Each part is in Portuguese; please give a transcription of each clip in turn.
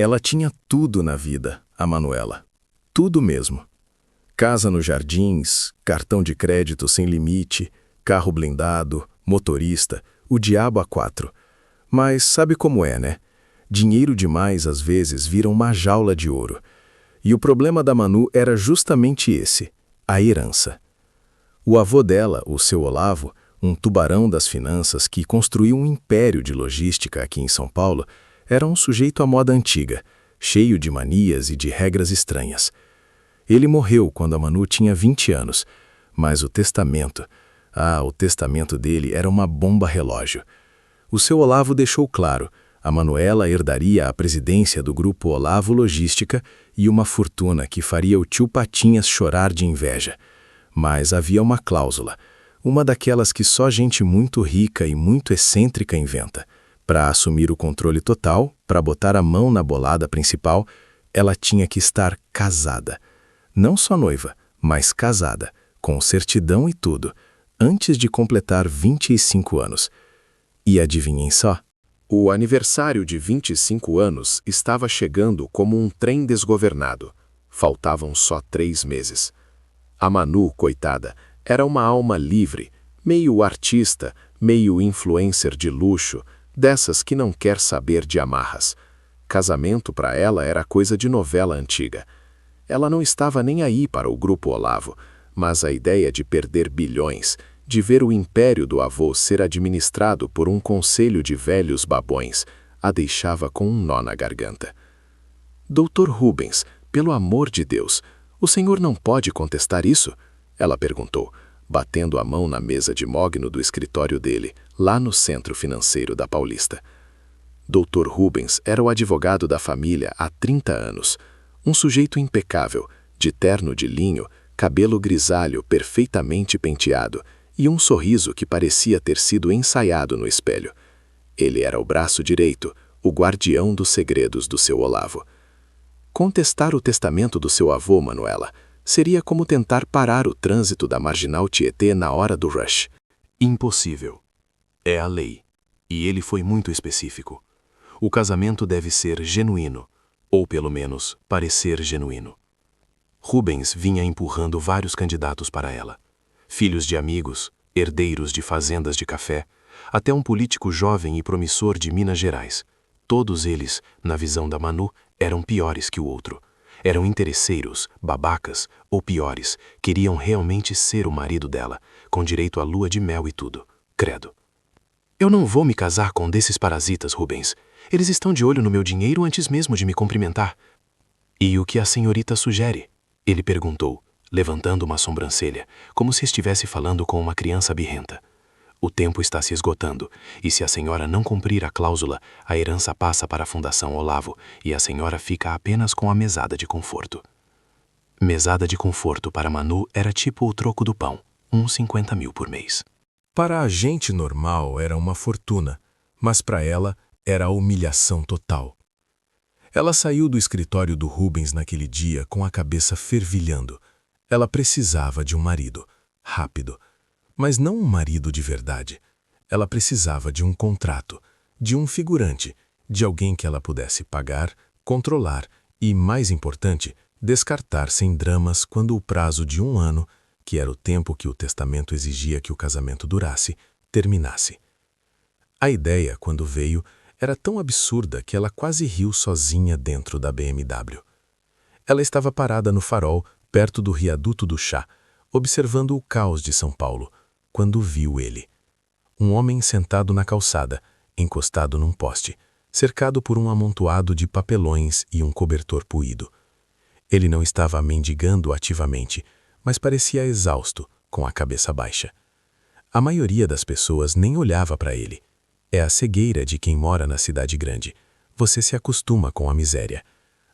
Ela tinha tudo na vida, a Manuela. Tudo mesmo. Casa nos Jardins, cartão de crédito sem limite, carro blindado, motorista, o diabo a quatro. Mas sabe como é, né? Dinheiro demais às vezes vira uma jaula de ouro. E o problema da Manu era justamente esse, a herança. O avô dela, o seu Olavo, um tubarão das finanças que construiu um império de logística aqui em São Paulo, era um sujeito à moda antiga, cheio de manias e de regras estranhas. Ele morreu quando a Manu tinha 20 anos, mas o testamento dele era uma bomba relógio. O seu Olavo deixou claro, a Manuela herdaria a presidência do Grupo Olavo Logística e uma fortuna que faria o tio Patinhas chorar de inveja. Mas havia uma cláusula, uma daquelas que só gente muito rica e muito excêntrica inventa. Para assumir o controle total, para botar a mão na bolada principal, ela tinha que estar casada. Não só noiva, mas casada, com certidão e tudo, antes de completar 25 anos. E adivinhem só? O aniversário de 25 anos estava chegando como um trem desgovernado. Faltavam só 3 meses. A Manu, coitada, era uma alma livre, meio artista, meio influencer de luxo, dessas que não quer saber de amarras. Casamento para ela era coisa de novela antiga. Ela não estava nem aí para o Grupo Olavo, mas a ideia de perder bilhões, de ver o império do avô ser administrado por um conselho de velhos babões, a deixava com um nó na garganta. Doutor Rubens, pelo amor de Deus, o senhor não pode contestar isso? Ela perguntou, batendo a mão na mesa de mogno do escritório dele, lá no centro financeiro da Paulista. Doutor Rubens era o advogado da família há 30 anos, um sujeito impecável, de terno de linho, cabelo grisalho perfeitamente penteado e um sorriso que parecia ter sido ensaiado no espelho. Ele era o braço direito, o guardião dos segredos do seu Olavo. Contestar o testamento do seu avô, Manuela, seria como tentar parar o trânsito da Marginal Tietê na hora do rush. Impossível. É a lei. E ele foi muito específico. O casamento deve ser genuíno, ou pelo menos parecer genuíno. Rubens vinha empurrando vários candidatos para ela. Filhos de amigos, herdeiros de fazendas de café, até um político jovem e promissor de Minas Gerais. Todos eles, na visão da Manu, eram piores que o outro. Eram interesseiros, babacas ou piores, queriam realmente ser o marido dela, com direito à lua de mel e tudo. Credo. Eu não vou me casar com desses parasitas, Rubens. Eles estão de olho no meu dinheiro antes mesmo de me cumprimentar. E o que a senhorita sugere? Ele perguntou, levantando uma sobrancelha, como se estivesse falando com uma criança birrenta. O tempo está se esgotando, e se a senhora não cumprir a cláusula, a herança passa para a Fundação Olavo e a senhora fica apenas com a mesada de conforto. Mesada de conforto para Manu era tipo o troco do pão, uns 50 mil por mês. Para a gente normal era uma fortuna, mas para ela era a humilhação total. Ela saiu do escritório do Rubens naquele dia com a cabeça fervilhando. Ela precisava de um marido, rápido. Mas não um marido de verdade. Ela precisava de um contrato, de um figurante, de alguém que ela pudesse pagar, controlar e, mais importante, descartar sem dramas quando o prazo de 1 ano, que era o tempo que o testamento exigia que o casamento durasse, terminasse. A ideia, quando veio, era tão absurda que ela quase riu sozinha dentro da BMW. Ela estava parada no farol, perto do Viaduto do Chá, observando o caos de São Paulo, quando viu ele. Um homem sentado na calçada, encostado num poste, cercado por um amontoado de papelões e um cobertor puído. Ele não estava mendigando ativamente, mas parecia exausto, com a cabeça baixa. A maioria das pessoas nem olhava para ele. É a cegueira de quem mora na cidade grande. Você se acostuma com a miséria.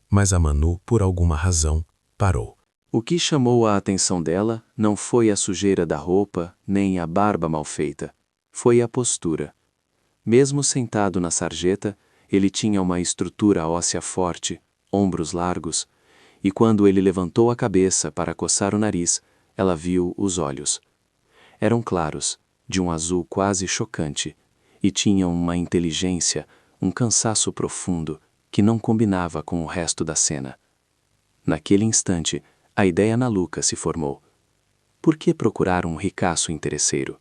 Mas a Manu, por alguma razão, parou. O que chamou a atenção dela não foi a sujeira da roupa, nem a barba mal feita. Foi a postura. Mesmo sentado na sarjeta, ele tinha uma estrutura óssea forte, ombros largos, e quando ele levantou a cabeça para coçar o nariz, ela viu os olhos. Eram claros, de um azul quase chocante, e tinham uma inteligência, um cansaço profundo, que não combinava com o resto da cena. Naquele instante, a ideia maluca se formou. Por que procurar um ricaço interesseiro?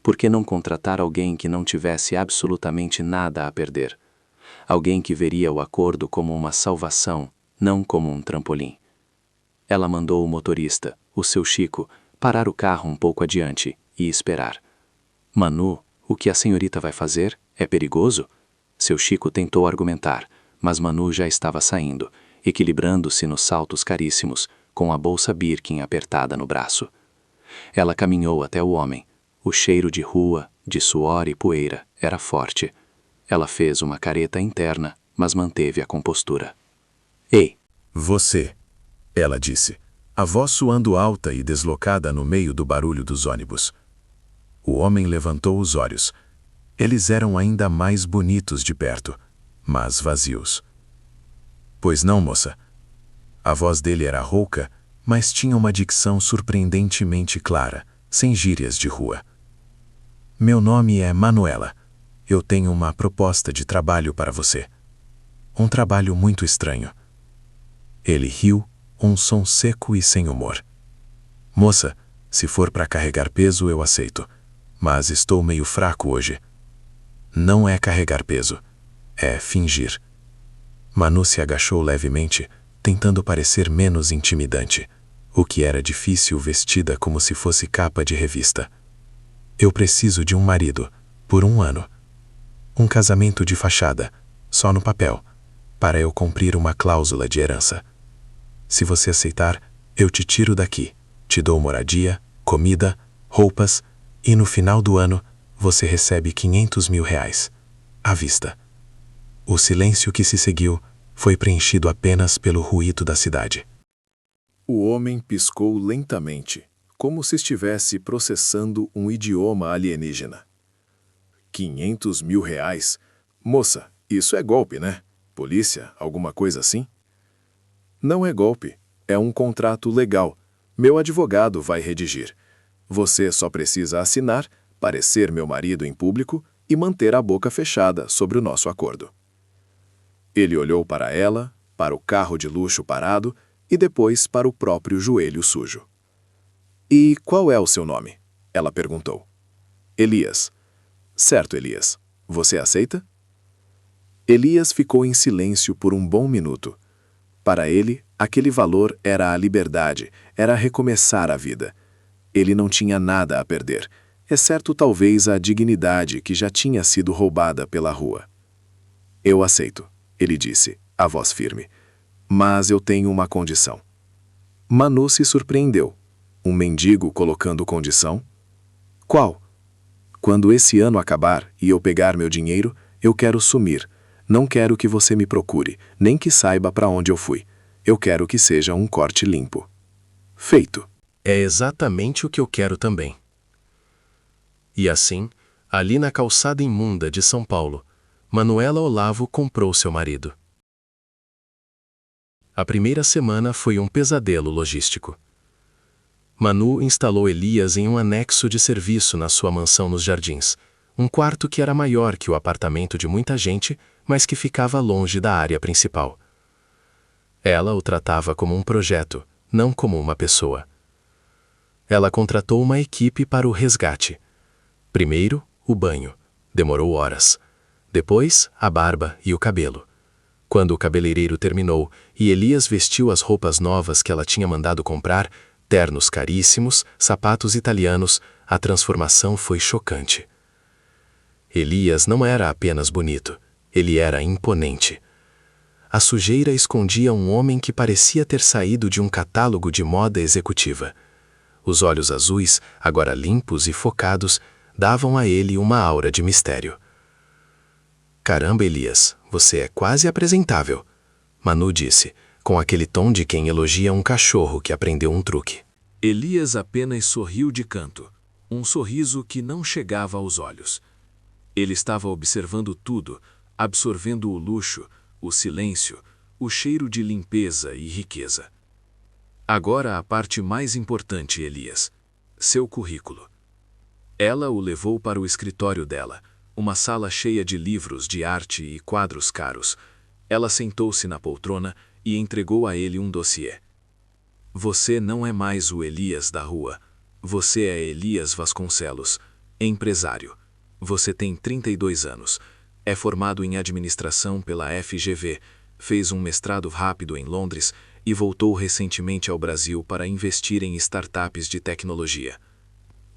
Por que não contratar alguém que não tivesse absolutamente nada a perder? Alguém que veria o acordo como uma salvação, não como um trampolim. Ela mandou o motorista, o seu Chico, parar o carro um pouco adiante e esperar. Manu, o que a senhorita vai fazer? É perigoso? Seu Chico tentou argumentar, mas Manu já estava saindo, equilibrando-se nos saltos caríssimos, com a bolsa Birkin apertada no braço. Ela caminhou até o homem. O cheiro de rua, de suor e poeira, era forte. Ela fez uma careta interna, mas manteve a compostura. Ei! Você, ela disse, a voz soando alta e deslocada no meio do barulho dos ônibus. O homem levantou os olhos. Eles eram ainda mais bonitos de perto, mas vazios. Pois não, moça. A voz dele era rouca, mas tinha uma dicção surpreendentemente clara, sem gírias de rua. Meu nome é Manuela. Eu tenho uma proposta de trabalho para você. Um trabalho muito estranho. Ele riu, um som seco e sem humor. Moça, se for para carregar peso, eu aceito. Mas estou meio fraco hoje. Não é carregar peso. É fingir. Manu se agachou levemente, tentando parecer menos intimidante, o que era difícil vestida como se fosse capa de revista. Eu preciso de um marido, por 1 ano. Um casamento de fachada, só no papel, para eu cumprir uma cláusula de herança. Se você aceitar, eu te tiro daqui, te dou moradia, comida, roupas, e no final do ano você recebe R$ 500.000, à vista. O silêncio que se seguiu foi preenchido apenas pelo ruído da cidade. O homem piscou lentamente, como se estivesse processando um idioma alienígena. R$ 500.000? Moça, isso é golpe, né? Polícia, alguma coisa assim? Não é golpe, é um contrato legal. Meu advogado vai redigir. Você só precisa assinar, parecer meu marido em público e manter a boca fechada sobre o nosso acordo. Ele olhou para ela, para o carro de luxo parado e depois para o próprio joelho sujo. E qual é o seu nome? Ela perguntou. Elias. Certo, Elias. Você aceita? Elias ficou em silêncio por um bom minuto. Para ele, aquele valor era a liberdade, era recomeçar a vida. Ele não tinha nada a perder, exceto talvez a dignidade que já tinha sido roubada pela rua. Eu aceito, ele disse, a voz firme. Mas eu tenho uma condição. Manu se surpreendeu. Um mendigo colocando condição? Qual? Quando esse ano acabar e eu pegar meu dinheiro, eu quero sumir. Não quero que você me procure, nem que saiba para onde eu fui. Eu quero que seja um corte limpo. Feito. É exatamente o que eu quero também. E assim, ali na calçada imunda de São Paulo, Manuela Olavo comprou seu marido. A primeira semana foi um pesadelo logístico. Manu instalou Elias em um anexo de serviço na sua mansão nos Jardins, um quarto que era maior que o apartamento de muita gente, mas que ficava longe da área principal. Ela o tratava como um projeto, não como uma pessoa. Ela contratou uma equipe para o resgate. Primeiro, o banho. Demorou horas. Depois, a barba e o cabelo. Quando o cabeleireiro terminou e Elias vestiu as roupas novas que ela tinha mandado comprar, ternos caríssimos, sapatos italianos, a transformação foi chocante. Elias não era apenas bonito, ele era imponente. A sujeira escondia um homem que parecia ter saído de um catálogo de moda executiva. Os olhos azuis, agora limpos e focados, davam a ele uma aura de mistério. Caramba, Elias, você é quase apresentável, Manu disse, com aquele tom de quem elogia um cachorro que aprendeu um truque. Elias apenas sorriu de canto, um sorriso que não chegava aos olhos. Ele estava observando tudo, absorvendo o luxo, o silêncio, o cheiro de limpeza e riqueza. Agora a parte mais importante, Elias, seu currículo. Ela o levou para o escritório dela, uma sala cheia de livros de arte e quadros caros. Ela sentou-se na poltrona e entregou a ele um dossiê. Você não é mais o Elias da rua. Você é Elias Vasconcelos, empresário. Você tem 32 anos. É formado em administração pela FGV, fez um mestrado rápido em Londres e voltou recentemente ao Brasil para investir em startups de tecnologia.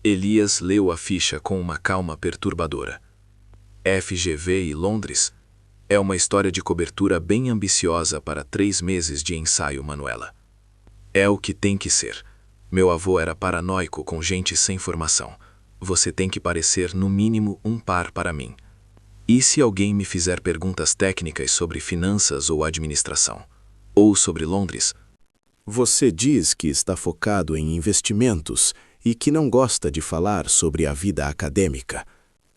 Elias leu a ficha com uma calma perturbadora. FGV e Londres? É uma história de cobertura bem ambiciosa para 3 meses de ensaio, Manuela. É o que tem que ser. Meu avô era paranoico com gente sem formação. Você tem que parecer, no mínimo, um par para mim. E se alguém me fizer perguntas técnicas sobre finanças ou administração? Ou sobre Londres? Você diz que está focado em investimentos e que não gosta de falar sobre a vida acadêmica.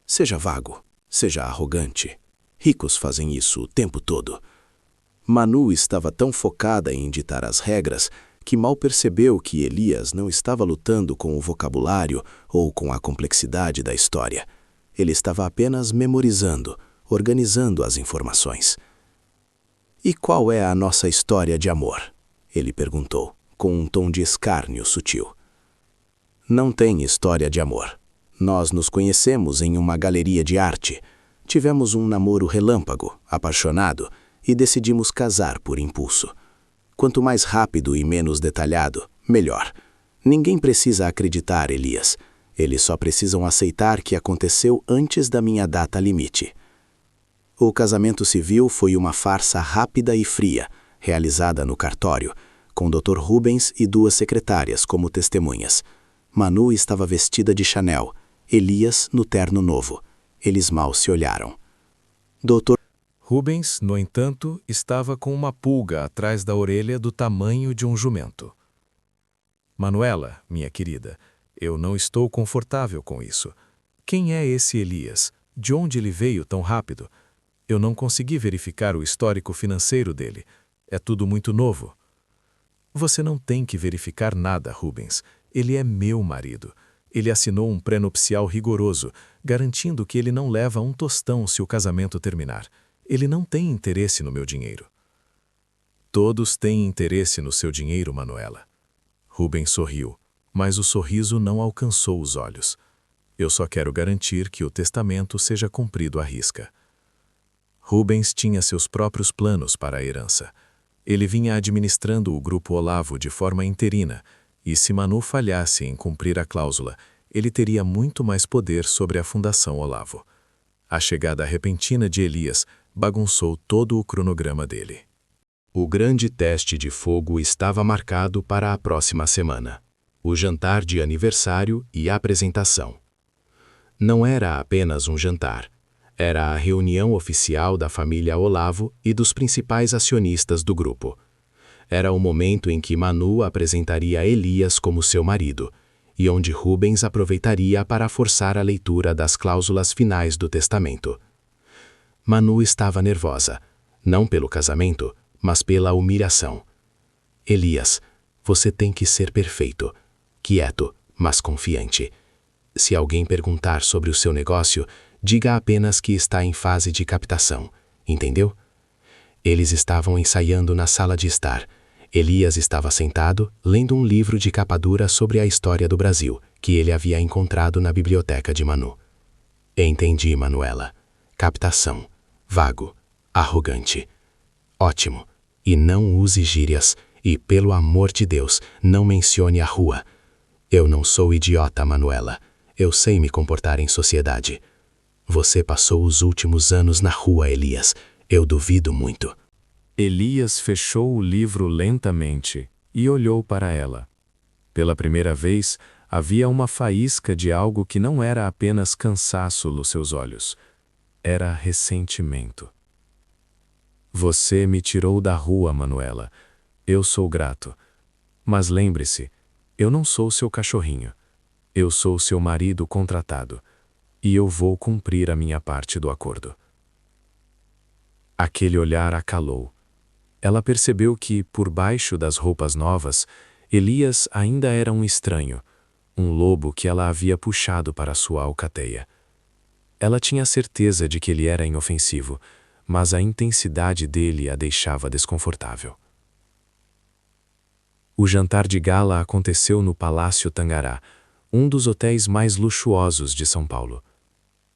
Seja vago, seja arrogante. Ricos fazem isso o tempo todo. Manu estava tão focada em ditar as regras que mal percebeu que Elias não estava lutando com o vocabulário ou com a complexidade da história. Ele estava apenas memorizando, organizando as informações. E qual é a nossa história de amor? Ele perguntou, com um tom de escárnio sutil. Não tem história de amor. Nós nos conhecemos em uma galeria de arte. Tivemos um namoro relâmpago, apaixonado, e decidimos casar por impulso. Quanto mais rápido e menos detalhado, melhor. Ninguém precisa acreditar, Elias. Eles só precisam aceitar que aconteceu antes da minha data limite. O casamento civil foi uma farsa rápida e fria, realizada no cartório, com Dr. Rubens e 2 secretárias como testemunhas. Manu estava vestida de Chanel, Elias no terno novo. Eles mal se olharam. Dr. Rubens, no entanto, estava com uma pulga atrás da orelha do tamanho de um jumento. Manuela, minha querida, eu não estou confortável com isso. Quem é esse Elias? De onde ele veio tão rápido? Eu não consegui verificar o histórico financeiro dele. É tudo muito novo. Você não tem que verificar nada, Rubens. Ele é meu marido. Ele assinou um pré-nupcial rigoroso, garantindo que ele não leva um tostão se o casamento terminar. Ele não tem interesse no meu dinheiro. Todos têm interesse no seu dinheiro, Manuela. Rubens sorriu, mas o sorriso não alcançou os olhos. Eu só quero garantir que o testamento seja cumprido à risca. Rubens tinha seus próprios planos para a herança. Ele vinha administrando o Grupo Olavo de forma interina, e se Manu falhasse em cumprir a cláusula, ele teria muito mais poder sobre a Fundação Olavo. A chegada repentina de Elias bagunçou todo o cronograma dele. O grande teste de fogo estava marcado para a próxima semana. O jantar de aniversário e a apresentação. Não era apenas um jantar. Era a reunião oficial da família Olavo e dos principais acionistas do grupo. Era o momento em que Manu apresentaria Elias como seu marido, e onde Rubens aproveitaria para forçar a leitura das cláusulas finais do testamento. Manu estava nervosa, não pelo casamento, mas pela humilhação. Elias, você tem que ser perfeito, quieto, mas confiante. Se alguém perguntar sobre o seu negócio, diga apenas que está em fase de captação, entendeu? Eles estavam ensaiando na sala de estar. Elias estava sentado, lendo um livro de capa dura sobre a história do Brasil, que ele havia encontrado na biblioteca de Manu. Entendi, Manuela. Captação. Vago. Arrogante. Ótimo. E não use gírias. E, pelo amor de Deus, não mencione a rua. Eu não sou idiota, Manuela. Eu sei me comportar em sociedade. Você passou os últimos anos na rua, Elias. Eu duvido muito. Elias fechou o livro lentamente e olhou para ela. Pela primeira vez, havia uma faísca de algo que não era apenas cansaço nos seus olhos. Era ressentimento. Você me tirou da rua, Manuela. Eu sou grato. Mas lembre-se, eu não sou seu cachorrinho. Eu sou seu marido contratado. E eu vou cumprir a minha parte do acordo. Aquele olhar a calou. Ela percebeu que, por baixo das roupas novas, Elias ainda era um estranho, um lobo que ela havia puxado para sua alcateia. Ela tinha certeza de que ele era inofensivo, mas a intensidade dele a deixava desconfortável. O jantar de gala aconteceu no Palácio Tangará, um dos hotéis mais luxuosos de São Paulo.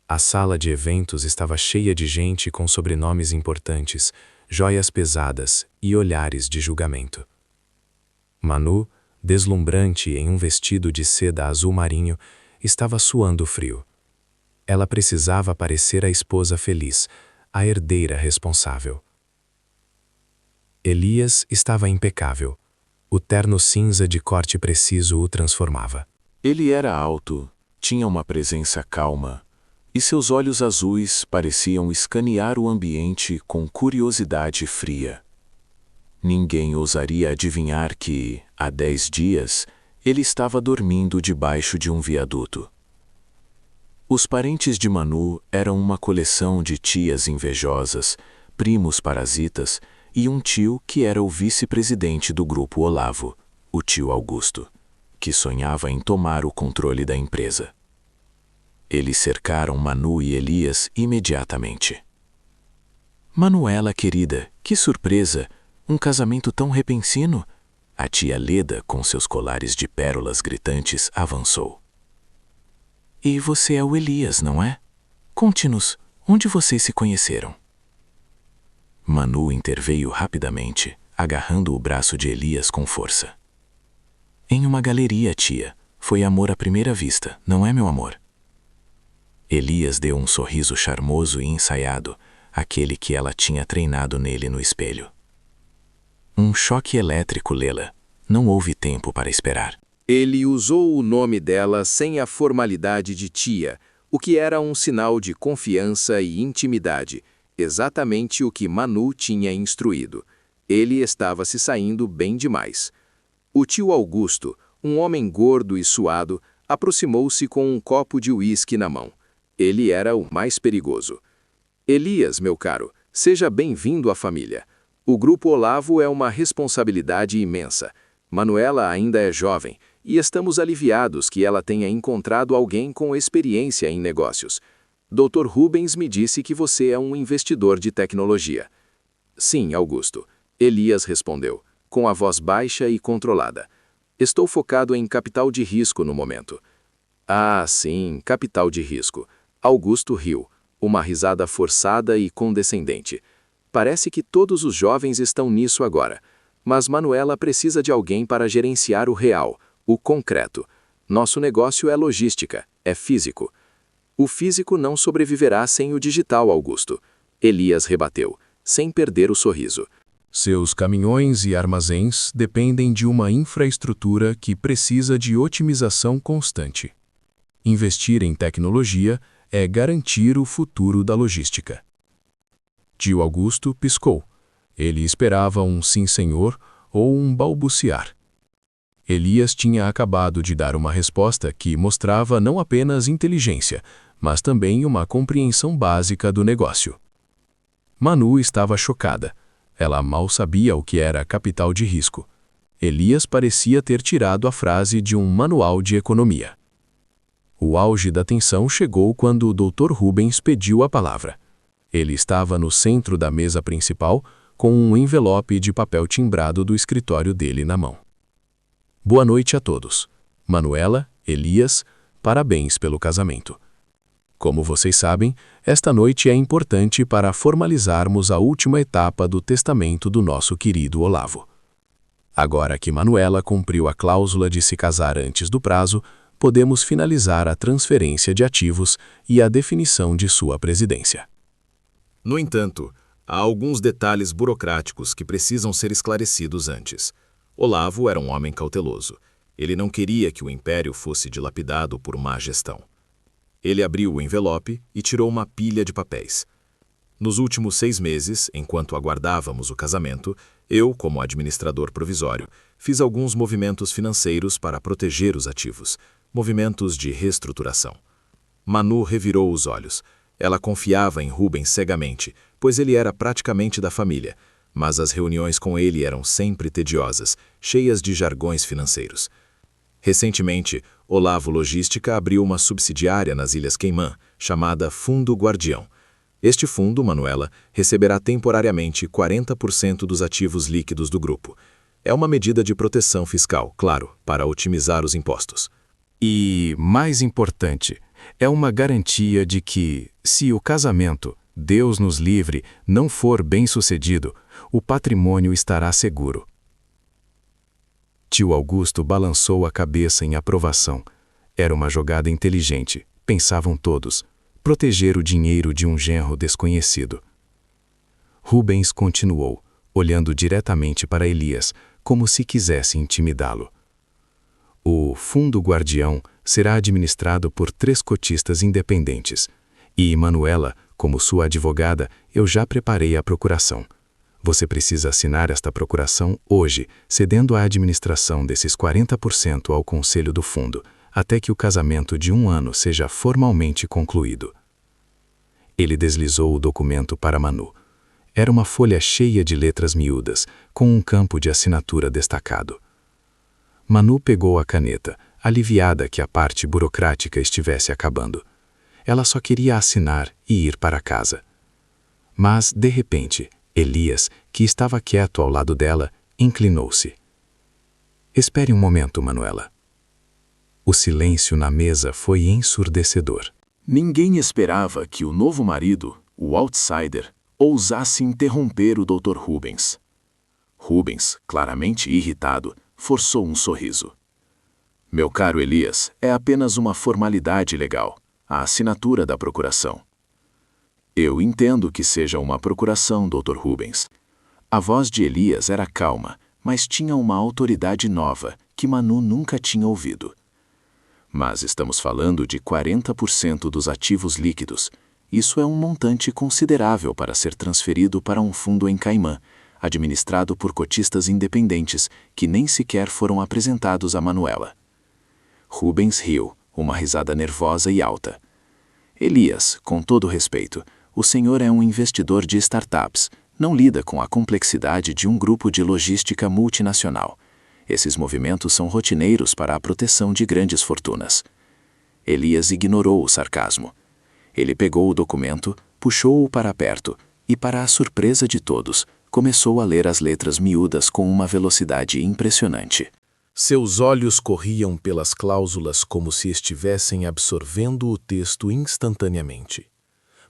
A sala de eventos estava cheia de gente com sobrenomes importantes, joias pesadas e olhares de julgamento. Manu, deslumbrante em um vestido de seda azul marinho, estava suando frio. Ela precisava parecer a esposa feliz, a herdeira responsável. Elias estava impecável. O terno cinza de corte preciso o transformava. Ele era alto, tinha uma presença calma, e seus olhos azuis pareciam escanear o ambiente com curiosidade fria. Ninguém ousaria adivinhar que, há 10 dias, ele estava dormindo debaixo de um viaduto. Os parentes de Manu eram uma coleção de tias invejosas, primos parasitas e um tio que era o vice-presidente do Grupo Olavo, o tio Augusto, que sonhava em tomar o controle da empresa. Eles cercaram Manu e Elias imediatamente. Manuela, querida, que surpresa! Um casamento tão repentino! A tia Leda, com seus colares de pérolas gritantes, avançou. E você é o Elias, não é? Conte-nos, onde vocês se conheceram? Manu interveio rapidamente, agarrando o braço de Elias com força. Em uma galeria, tia. Foi amor à primeira vista, não é, meu amor? Elias deu um sorriso charmoso e ensaiado, aquele que ela tinha treinado nele no espelho. Um choque elétrico, Lela. Não houve tempo para esperar. Ele usou o nome dela sem a formalidade de tia, o que era um sinal de confiança e intimidade, exatamente o que Manu tinha instruído. Ele estava se saindo bem demais. O tio Augusto, um homem gordo e suado, aproximou-se com um copo de uísque na mão. Ele era o mais perigoso. Elias, meu caro, seja bem-vindo à família. O Grupo Olavo é uma responsabilidade imensa. Manuela ainda é jovem e estamos aliviados que ela tenha encontrado alguém com experiência em negócios. Dr. Rubens me disse que você é um investidor de tecnologia. Sim, Augusto. Elias respondeu, com a voz baixa e controlada. Estou focado em capital de risco no momento. Ah, sim, capital de risco. Augusto riu, uma risada forçada e condescendente. Parece que todos os jovens estão nisso agora. Mas Manuela precisa de alguém para gerenciar o real, o concreto. Nosso negócio é logística, é físico. O físico não sobreviverá sem o digital, Augusto. Elias rebateu, sem perder o sorriso. Seus caminhões e armazéns dependem de uma infraestrutura que precisa de otimização constante. Investir em tecnologia é garantir o futuro da logística. Tio Augusto piscou. Ele esperava um sim senhor ou um balbuciar. Elias tinha acabado de dar uma resposta que mostrava não apenas inteligência, mas também uma compreensão básica do negócio. Manu estava chocada. Ela mal sabia o que era capital de risco. Elias parecia ter tirado a frase de um manual de economia. O auge da tensão chegou quando o Dr. Rubens pediu a palavra. Ele estava no centro da mesa principal, com um envelope de papel timbrado do escritório dele na mão. Boa noite a todos. Manuela, Elias, parabéns pelo casamento. Como vocês sabem, esta noite é importante para formalizarmos a última etapa do testamento do nosso querido Olavo. Agora que Manuela cumpriu a cláusula de se casar antes do prazo, podemos finalizar a transferência de ativos e a definição de sua presidência. No entanto, há alguns detalhes burocráticos que precisam ser esclarecidos antes. Olavo era um homem cauteloso. Ele não queria que o império fosse dilapidado por má gestão. Ele abriu o envelope e tirou uma pilha de papéis. Nos últimos 6 meses, enquanto aguardávamos o casamento, eu, como administrador provisório, fiz alguns movimentos financeiros para proteger os ativos, movimentos de reestruturação. Manu revirou os olhos. Ela confiava em Rubens cegamente, pois ele era praticamente da família, mas as reuniões com ele eram sempre tediosas, cheias de jargões financeiros. Recentemente, Olavo Logística abriu uma subsidiária nas Ilhas Caimã, chamada Fundo Guardião. Este fundo, Manuela, receberá temporariamente 40% dos ativos líquidos do grupo. É uma medida de proteção fiscal, claro, para otimizar os impostos. E, mais importante, é uma garantia de que, se o casamento, Deus nos livre, não for bem-sucedido, o patrimônio estará seguro. Tio Augusto balançou a cabeça em aprovação. Era uma jogada inteligente, pensavam todos, proteger o dinheiro de um genro desconhecido. Rubens continuou, olhando diretamente para Elias, como se quisesse intimidá-lo. O Fundo Guardião será administrado por 3 cotistas independentes, e Manuela, como sua advogada, eu já preparei a procuração. Você precisa assinar esta procuração hoje, cedendo a administração desses 40% ao Conselho do Fundo, até que o casamento de 1 ano seja formalmente concluído. Ele deslizou o documento para Manu. Era uma folha cheia de letras miúdas, com um campo de assinatura destacado. Manu pegou a caneta, aliviada que a parte burocrática estivesse acabando. Ela só queria assinar e ir para casa. Mas, de repente, Elias, que estava quieto ao lado dela, inclinou-se. Espere um momento, Manuela. O silêncio na mesa foi ensurdecedor. Ninguém esperava que o novo marido, o outsider, ousasse interromper o Dr. Rubens. Rubens, claramente irritado, forçou um sorriso. Meu caro Elias, é apenas uma formalidade legal, a assinatura da procuração. Eu entendo que seja uma procuração, Dr. Rubens. A voz de Elias era calma, mas tinha uma autoridade nova que Manu nunca tinha ouvido. Mas estamos falando de 40% dos ativos líquidos. Isso é um montante considerável para ser transferido para um fundo em Caimã, administrado por cotistas independentes que nem sequer foram apresentados a Manuela. Rubens riu, uma risada nervosa e alta. Elias, com todo respeito, o senhor é um investidor de startups, não lida com a complexidade de um grupo de logística multinacional. Esses movimentos são rotineiros para a proteção de grandes fortunas. Elias ignorou o sarcasmo. Ele pegou o documento, puxou-o para perto e, para a surpresa de todos, começou a ler as letras miúdas com uma velocidade impressionante. Seus olhos corriam pelas cláusulas como se estivessem absorvendo o texto instantaneamente.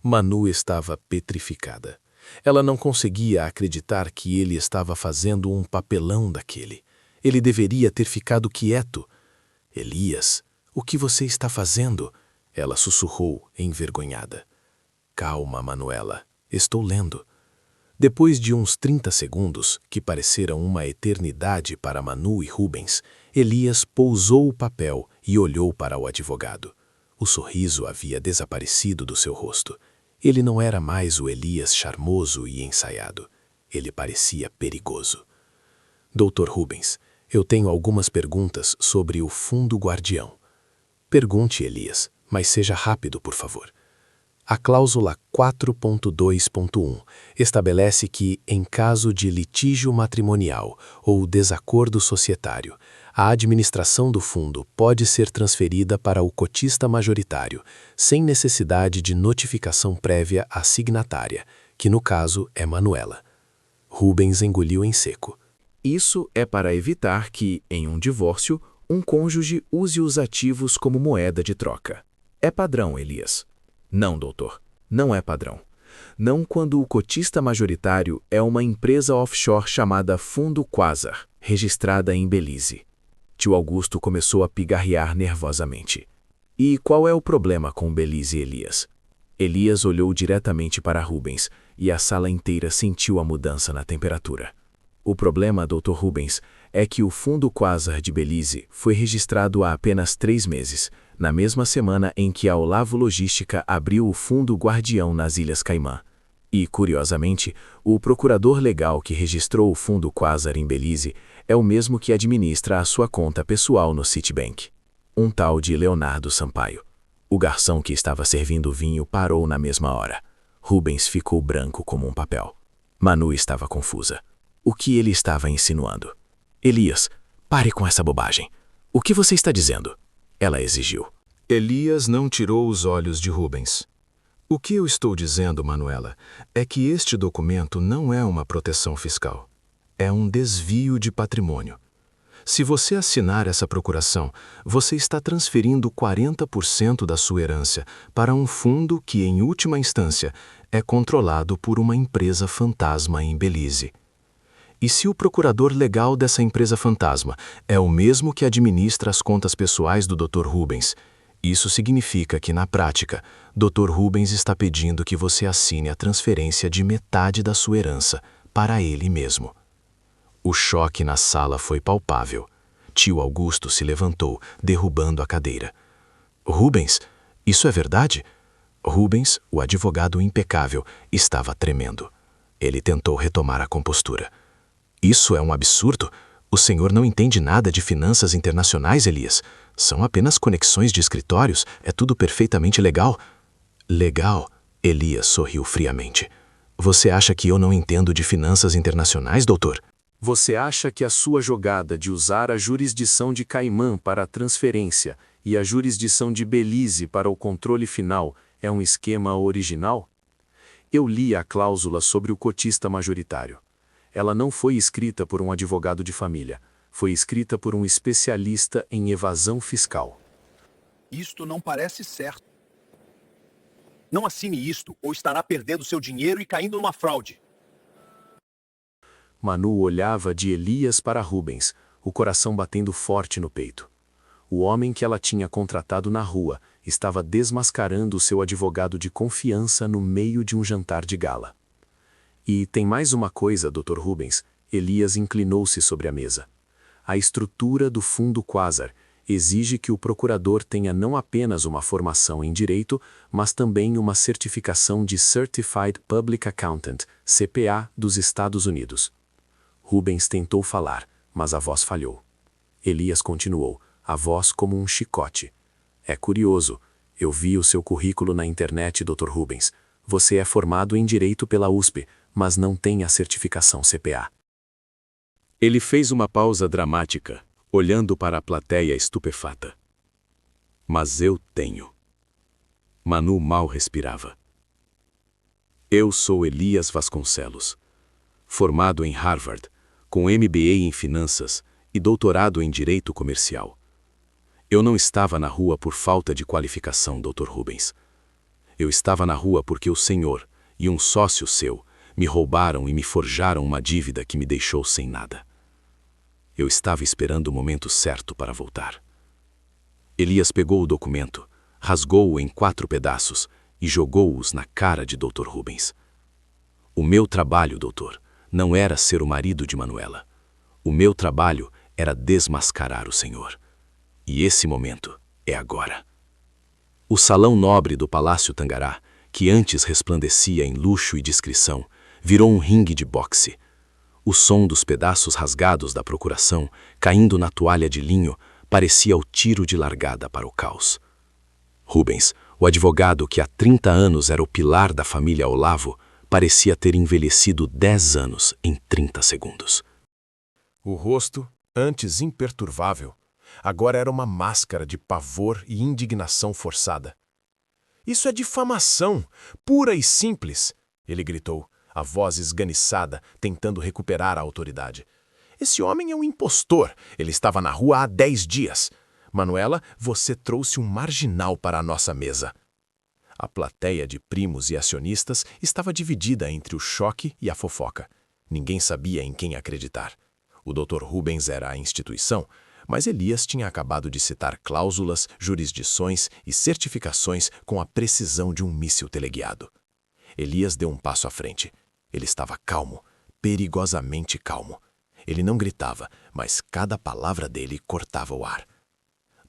Manu estava petrificada. Ela não conseguia acreditar que ele estava fazendo um papelão daquele. Ele deveria ter ficado quieto. Elias, o que você está fazendo? Ela sussurrou, envergonhada. Calma, Manuela. Estou lendo. Depois de uns 30 segundos, que pareceram uma eternidade para Manu e Rubens, Elias pousou o papel e olhou para o advogado. O sorriso havia desaparecido do seu rosto. Ele não era mais o Elias charmoso e ensaiado. Ele parecia perigoso. Dr. Rubens, eu tenho algumas perguntas sobre o Fundo Guardião. Pergunte, Elias, mas seja rápido, por favor. A cláusula 4.2.1 estabelece que, em caso de litígio matrimonial ou desacordo societário, a administração do fundo pode ser transferida para o cotista majoritário, sem necessidade de notificação prévia à signatária, que no caso é Manuela. Rubens engoliu em seco. Isso é para evitar que, em um divórcio, um cônjuge use os ativos como moeda de troca. É padrão, Elias. Não, doutor. Não é padrão. Não quando o cotista majoritário é uma empresa offshore chamada Fundo Quasar, registrada em Belize. Tio Augusto começou a pigarrear nervosamente. E qual é o problema com Belize, Elias? Elias olhou diretamente para Rubens e a sala inteira sentiu a mudança na temperatura. O problema, Dr. Rubens, é que o Fundo Quasar de Belize foi registrado há apenas 3 meses, na mesma semana em que a Olavo Logística abriu o Fundo Guardião nas Ilhas Caimã. E, curiosamente, o procurador legal que registrou o Fundo Quasar em Belize é o mesmo que administra a sua conta pessoal no Citibank. Um tal de Leonardo Sampaio. O garçom que estava servindo vinho parou na mesma hora. Rubens ficou branco como um papel. Manu estava confusa. O que ele estava insinuando? Elias, pare com essa bobagem. O que você está dizendo? Ela exigiu. Elias não tirou os olhos de Rubens. O que eu estou dizendo, Manuela, é que este documento não é uma proteção fiscal. É um desvio de patrimônio. Se você assinar essa procuração, você está transferindo 40% da sua herança para um fundo que, em última instância, é controlado por uma empresa fantasma em Belize. E se o procurador legal dessa empresa fantasma é o mesmo que administra as contas pessoais do Dr. Rubens, isso significa que, na prática, Dr. Rubens está pedindo que você assine a transferência de metade da sua herança para ele mesmo. O choque na sala foi palpável. Tio Augusto se levantou, derrubando a cadeira. Rubens, isso é verdade? Rubens, o advogado impecável, estava tremendo. Ele tentou retomar a compostura. Isso é um absurdo. O senhor não entende nada de finanças internacionais, Elias. São apenas conexões de escritórios. É tudo perfeitamente legal. Legal? Elias sorriu friamente. Você acha que eu não entendo de finanças internacionais, doutor? Você acha que a sua jogada de usar a jurisdição de Caimã para a transferência e a jurisdição de Belize para o controle final é um esquema original? Eu li a cláusula sobre o cotista majoritário. Ela não foi escrita por um advogado de família. Foi escrita por um especialista em evasão fiscal. Isto não parece certo. Não assine isto ou estará perdendo seu dinheiro e caindo numa fraude. Manu olhava de Elias para Rubens, o coração batendo forte no peito. O homem que ela tinha contratado na rua estava desmascarando o seu advogado de confiança no meio de um jantar de gala. E tem mais uma coisa, Dr. Rubens. Elias inclinou-se sobre a mesa. A estrutura do fundo Quasar exige que o procurador tenha não apenas uma formação em direito, mas também uma certificação de Certified Public Accountant, CPA, dos Estados Unidos. Rubens tentou falar, mas a voz falhou. Elias continuou, a voz como um chicote. É curioso. Eu vi o seu currículo na internet, Dr. Rubens. Você é formado em Direito pela USP, mas não tem a certificação CPA. Ele fez uma pausa dramática, olhando para a plateia estupefata. Mas eu tenho. Manu mal respirava. Eu sou Elias Vasconcelos, formado em Harvard, com MBA em Finanças e doutorado em Direito Comercial. Eu não estava na rua por falta de qualificação, Dr. Rubens. Eu estava na rua porque o senhor e um sócio seu me roubaram e me forjaram uma dívida que me deixou sem nada. Eu estava esperando o momento certo para voltar. Elias pegou o documento, rasgou-o em 4 pedaços e jogou-os na cara de Dr. Rubens. O meu trabalho, doutor, não era ser o marido de Manuela. O meu trabalho era desmascarar o senhor. E esse momento é agora. O salão nobre do Palácio Tangará, que antes resplandecia em luxo e discrição, virou um ringue de boxe. O som dos pedaços rasgados da procuração, caindo na toalha de linho, parecia o tiro de largada para o caos. Rubens, o advogado que há 30 anos era o pilar da família Olavo, parecia ter envelhecido 10 anos em 30 segundos. O rosto, antes imperturbável, agora era uma máscara de pavor e indignação forçada. Isso é difamação, pura e simples, ele gritou, a voz esganiçada, tentando recuperar a autoridade. Esse homem é um impostor, ele estava na rua há 10 dias. Manuela, você trouxe um marginal para a nossa mesa. A plateia de primos e acionistas estava dividida entre o choque e a fofoca. Ninguém sabia em quem acreditar. O Dr. Rubens era a instituição, mas Elias tinha acabado de citar cláusulas, jurisdições e certificações com a precisão de um míssil teleguiado. Elias deu um passo à frente. Ele estava calmo, perigosamente calmo. Ele não gritava, mas cada palavra dele cortava o ar.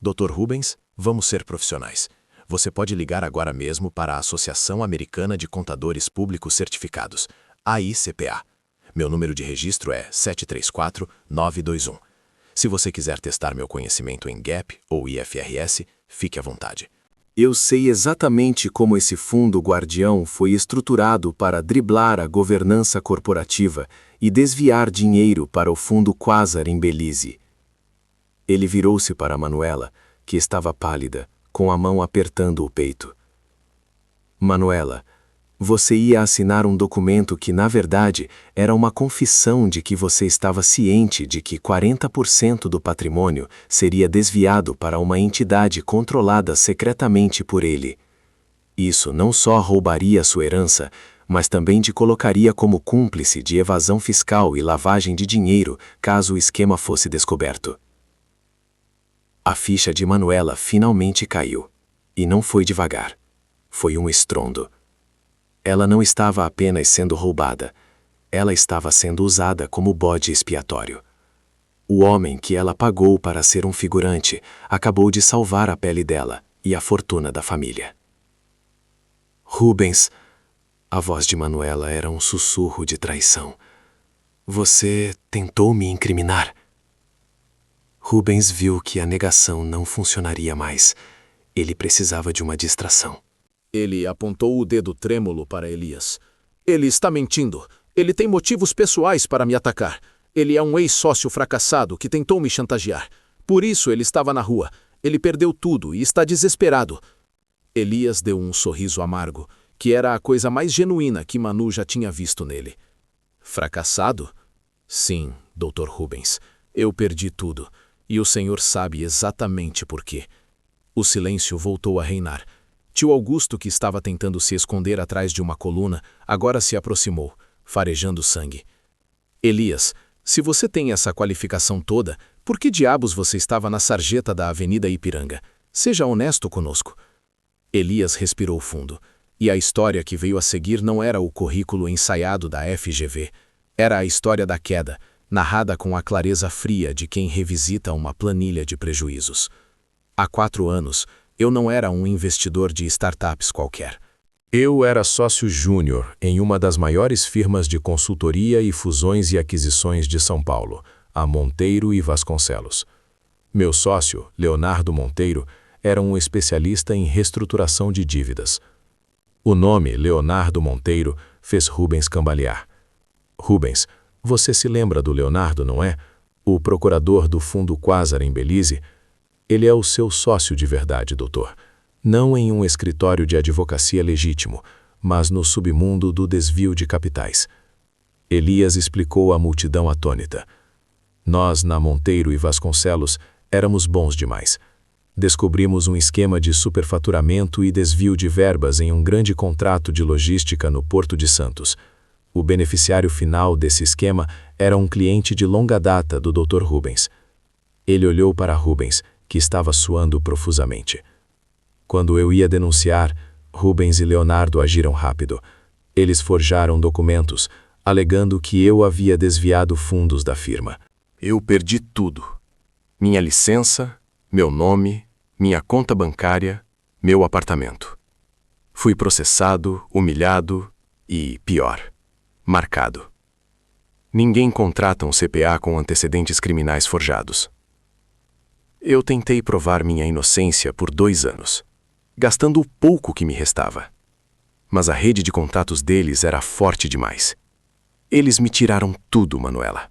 Dr. Rubens, vamos ser profissionais. Você pode ligar agora mesmo para a Associação Americana de Contadores Públicos Certificados, AICPA. Meu número de registro é 734-921. Se você quiser testar meu conhecimento em GAAP ou IFRS, fique à vontade. Eu sei exatamente como esse fundo guardião foi estruturado para driblar a governança corporativa e desviar dinheiro para o fundo Quasar em Belize. Ele virou-se para Manuela, que estava pálida, com a mão apertando o peito. Manuela, você ia assinar um documento que, na verdade, era uma confissão de que você estava ciente de que 40% do patrimônio seria desviado para uma entidade controlada secretamente por ele. Isso não só roubaria sua herança, mas também te colocaria como cúmplice de evasão fiscal e lavagem de dinheiro caso o esquema fosse descoberto. A ficha de Manuela finalmente caiu. E não foi devagar. Foi um estrondo. Ela não estava apenas sendo roubada, ela estava sendo usada como bode expiatório. O homem que ela pagou para ser um figurante acabou de salvar a pele dela e a fortuna da família. Rubens, a voz de Manuela era um sussurro de traição. Você tentou me incriminar. Rubens viu que a negação não funcionaria mais. Ele precisava de uma distração. Ele apontou o dedo trêmulo para Elias. Ele está mentindo. Ele tem motivos pessoais para me atacar. Ele é um ex-sócio fracassado que tentou me chantagear. Por isso ele estava na rua. Ele perdeu tudo e está desesperado. Elias deu um sorriso amargo, que era a coisa mais genuína que Manu já tinha visto nele. Fracassado? Sim, Dr. Rubens. Eu perdi tudo. E o senhor sabe exatamente por quê. O silêncio voltou a reinar. Tio Augusto, que estava tentando se esconder atrás de uma coluna, agora se aproximou, farejando sangue. Elias, se você tem essa qualificação toda, por que diabos você estava na sarjeta da Avenida Ipiranga? Seja honesto conosco. Elias respirou fundo. E a história que veio a seguir não era o currículo ensaiado da FGV. Era a história da queda, narrada com a clareza fria de quem revisita uma planilha de prejuízos. Há 4 anos, eu não era um investidor de startups qualquer. Eu era sócio júnior em uma das maiores firmas de consultoria e fusões e aquisições de São Paulo, a Monteiro e Vasconcelos. Meu sócio, Leonardo Monteiro, era um especialista em reestruturação de dívidas. O nome Leonardo Monteiro fez Rubens cambalear. Rubens, você se lembra do Leonardo, não é? O procurador do Fundo Quasar em Belize? Ele é o seu sócio de verdade, doutor. Não em um escritório de advocacia legítimo, mas no submundo do desvio de capitais. Elias explicou à multidão atônita. Nós, na Monteiro e Vasconcelos, éramos bons demais. Descobrimos um esquema de superfaturamento e desvio de verbas em um grande contrato de logística no Porto de Santos. O beneficiário final desse esquema era um cliente de longa data do Dr. Rubens. Ele olhou para Rubens, que estava suando profusamente. Quando eu ia denunciar, Rubens e Leonardo agiram rápido. Eles forjaram documentos, alegando que eu havia desviado fundos da firma. Eu perdi tudo. Minha licença, meu nome, minha conta bancária, meu apartamento. Fui processado, humilhado e, pior, marcado. Ninguém contrata um CPA com antecedentes criminais forjados. Eu tentei provar minha inocência por 2 anos, gastando o pouco que me restava. Mas a rede de contatos deles era forte demais. Eles me tiraram tudo, Manuela.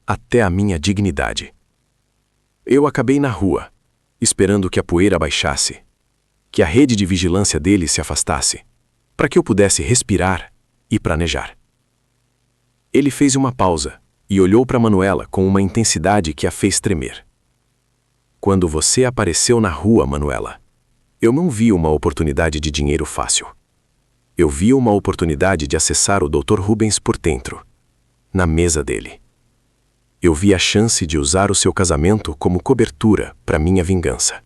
Até a minha dignidade. Eu acabei na rua, esperando que a poeira baixasse, que a rede de vigilância deles se afastasse, para que eu pudesse respirar e planejar. Ele fez uma pausa e olhou para Manuela com uma intensidade que a fez tremer. Quando você apareceu na rua, Manuela, eu não vi uma oportunidade de dinheiro fácil. Eu vi uma oportunidade de acessar o Dr. Rubens por dentro, na mesa dele. Eu vi a chance de usar o seu casamento como cobertura para minha vingança.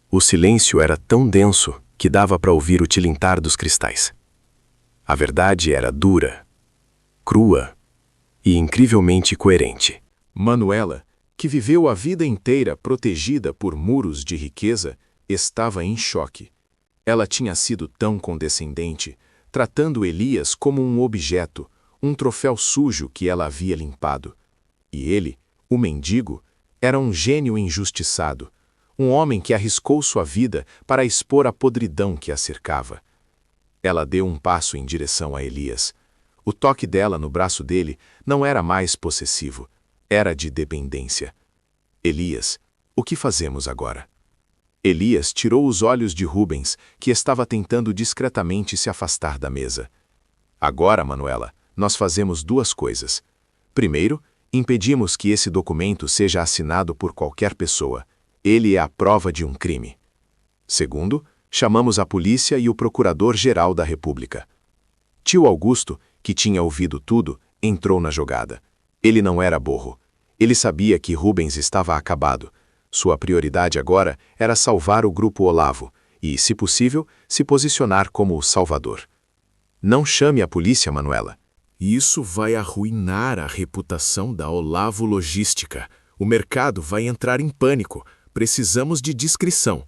O silêncio era tão denso que dava para ouvir o tilintar dos cristais. A verdade era dura, crua e incrivelmente coerente. Manuela, que viveu a vida inteira protegida por muros de riqueza, estava em choque. Ela tinha sido tão condescendente, tratando Elias como um objeto, um troféu sujo que ela havia limpado. E ele, o mendigo, era um gênio injustiçado, um homem que arriscou sua vida para expor a podridão que a cercava. Ela deu um passo em direção a Elias. O toque dela no braço dele não era mais possessivo, era de dependência. Elias, o que fazemos agora? Elias tirou os olhos de Rubens, que estava tentando discretamente se afastar da mesa. Agora, Manuela, nós fazemos duas coisas. Primeiro, impedimos que esse documento seja assinado por qualquer pessoa. Ele é a prova de um crime. Segundo, chamamos a polícia e o procurador-geral da República. Tio Augusto, que tinha ouvido tudo, entrou na jogada. Ele não era burro. Ele sabia que Rubens estava acabado. Sua prioridade agora era salvar o Grupo Olavo e, se possível, se posicionar como o salvador. Não chame a polícia, Manuela. Isso vai arruinar a reputação da Olavo Logística. O mercado vai entrar em pânico. Precisamos de discrição.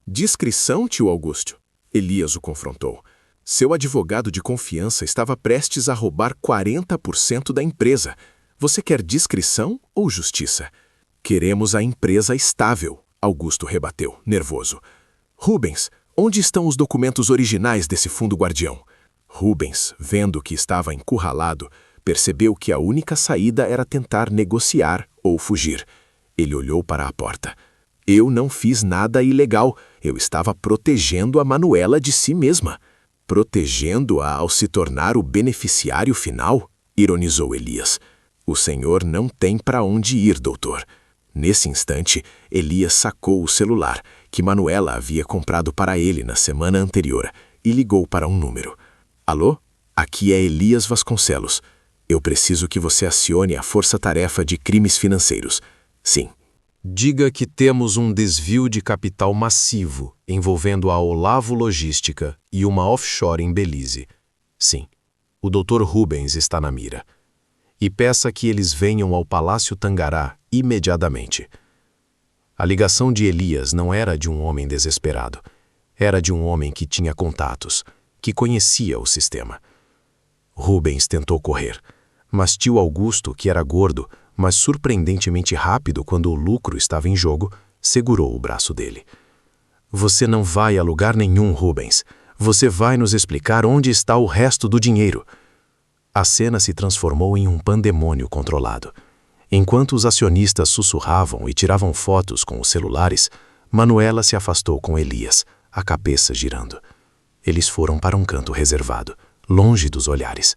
Discrição, tio Augusto? Elias o confrontou. Seu advogado de confiança estava prestes a roubar 40% da empresa. Você quer discrição ou justiça? Queremos a empresa estável, Augusto rebateu, nervoso. Rubens, onde estão os documentos originais desse fundo guardião? Rubens, vendo que estava encurralado, percebeu que a única saída era tentar negociar ou fugir. Ele olhou para a porta. Eu não fiz nada ilegal, eu estava protegendo a Manuela de si mesma. Protegendo-a ao se tornar o beneficiário final? Ironizou Elias. O senhor não tem para onde ir, doutor. Nesse instante, Elias sacou o celular, que Manuela havia comprado para ele na semana anterior, e ligou para um número. Alô? Aqui é Elias Vasconcelos. Eu preciso que você acione a Força-Tarefa de Crimes Financeiros. Sim. Diga que temos um desvio de capital massivo envolvendo a Olavo Logística e uma offshore em Belize. Sim, o Dr. Rubens está na mira. E peça que eles venham ao Palácio Tangará imediatamente. A ligação de Elias não era de um homem desesperado. Era de um homem que tinha contatos, que conhecia o sistema. Rubens tentou correr, mas tio Augusto, que era gordo, mas surpreendentemente rápido quando o lucro estava em jogo, segurou o braço dele. Você não vai a lugar nenhum, Rubens. Você vai nos explicar onde está o resto do dinheiro. A cena se transformou em um pandemônio controlado. Enquanto os acionistas sussurravam e tiravam fotos com os celulares, Manuela se afastou com Elias, a cabeça girando. Eles foram para um canto reservado, longe dos olhares.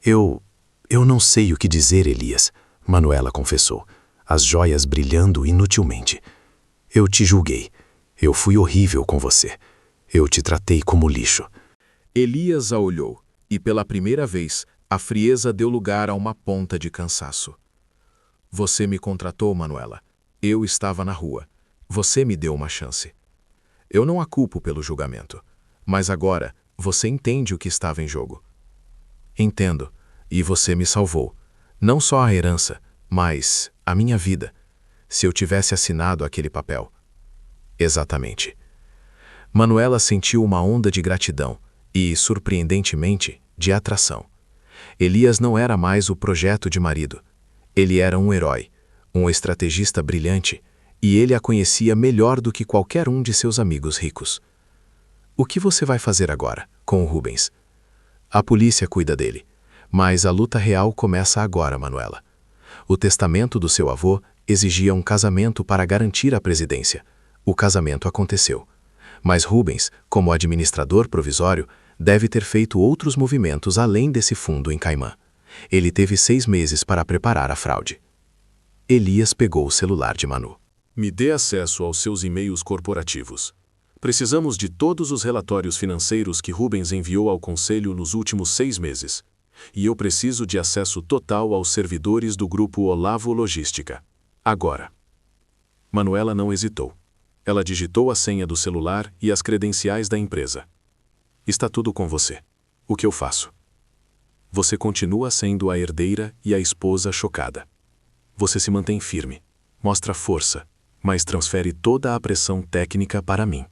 Eu não sei o que dizer, Elias, Manuela confessou, as joias brilhando inutilmente. Eu te julguei. Eu fui horrível com você. Eu te tratei como lixo. Elias a olhou, e pela primeira vez, a frieza deu lugar a uma ponta de cansaço. Você me contratou, Manuela. Eu estava na rua. Você me deu uma chance. Eu não a culpo pelo julgamento. Mas agora, você entende o que estava em jogo. Entendo, e você me salvou. Não só a herança, mas a minha vida. Se eu tivesse assinado aquele papel. Exatamente. Manuela sentiu uma onda de gratidão e, surpreendentemente, de atração. Elias não era mais o projeto de marido. Ele era um herói, um estrategista brilhante, e ele a conhecia melhor do que qualquer um de seus amigos ricos. O que você vai fazer agora, com o Rubens? A polícia cuida dele, mas a luta real começa agora, Manuela. O testamento do seu avô exigia um casamento para garantir a presidência. O casamento aconteceu. Mas Rubens, como administrador provisório, deve ter feito outros movimentos além desse fundo em Caimã. Ele teve 6 meses para preparar a fraude. Elias pegou o celular de Manu. Me dê acesso aos seus e-mails corporativos. Precisamos de todos os relatórios financeiros que Rubens enviou ao Conselho nos últimos 6 meses. E eu preciso de acesso total aos servidores do Grupo Olavo Logística. Agora. Manuela não hesitou. Ela digitou a senha do celular e as credenciais da empresa. Está tudo com você. O que eu faço? Você continua sendo a herdeira e a esposa chocada. Você se mantém firme, mostra força, mas transfere toda a pressão técnica para mim.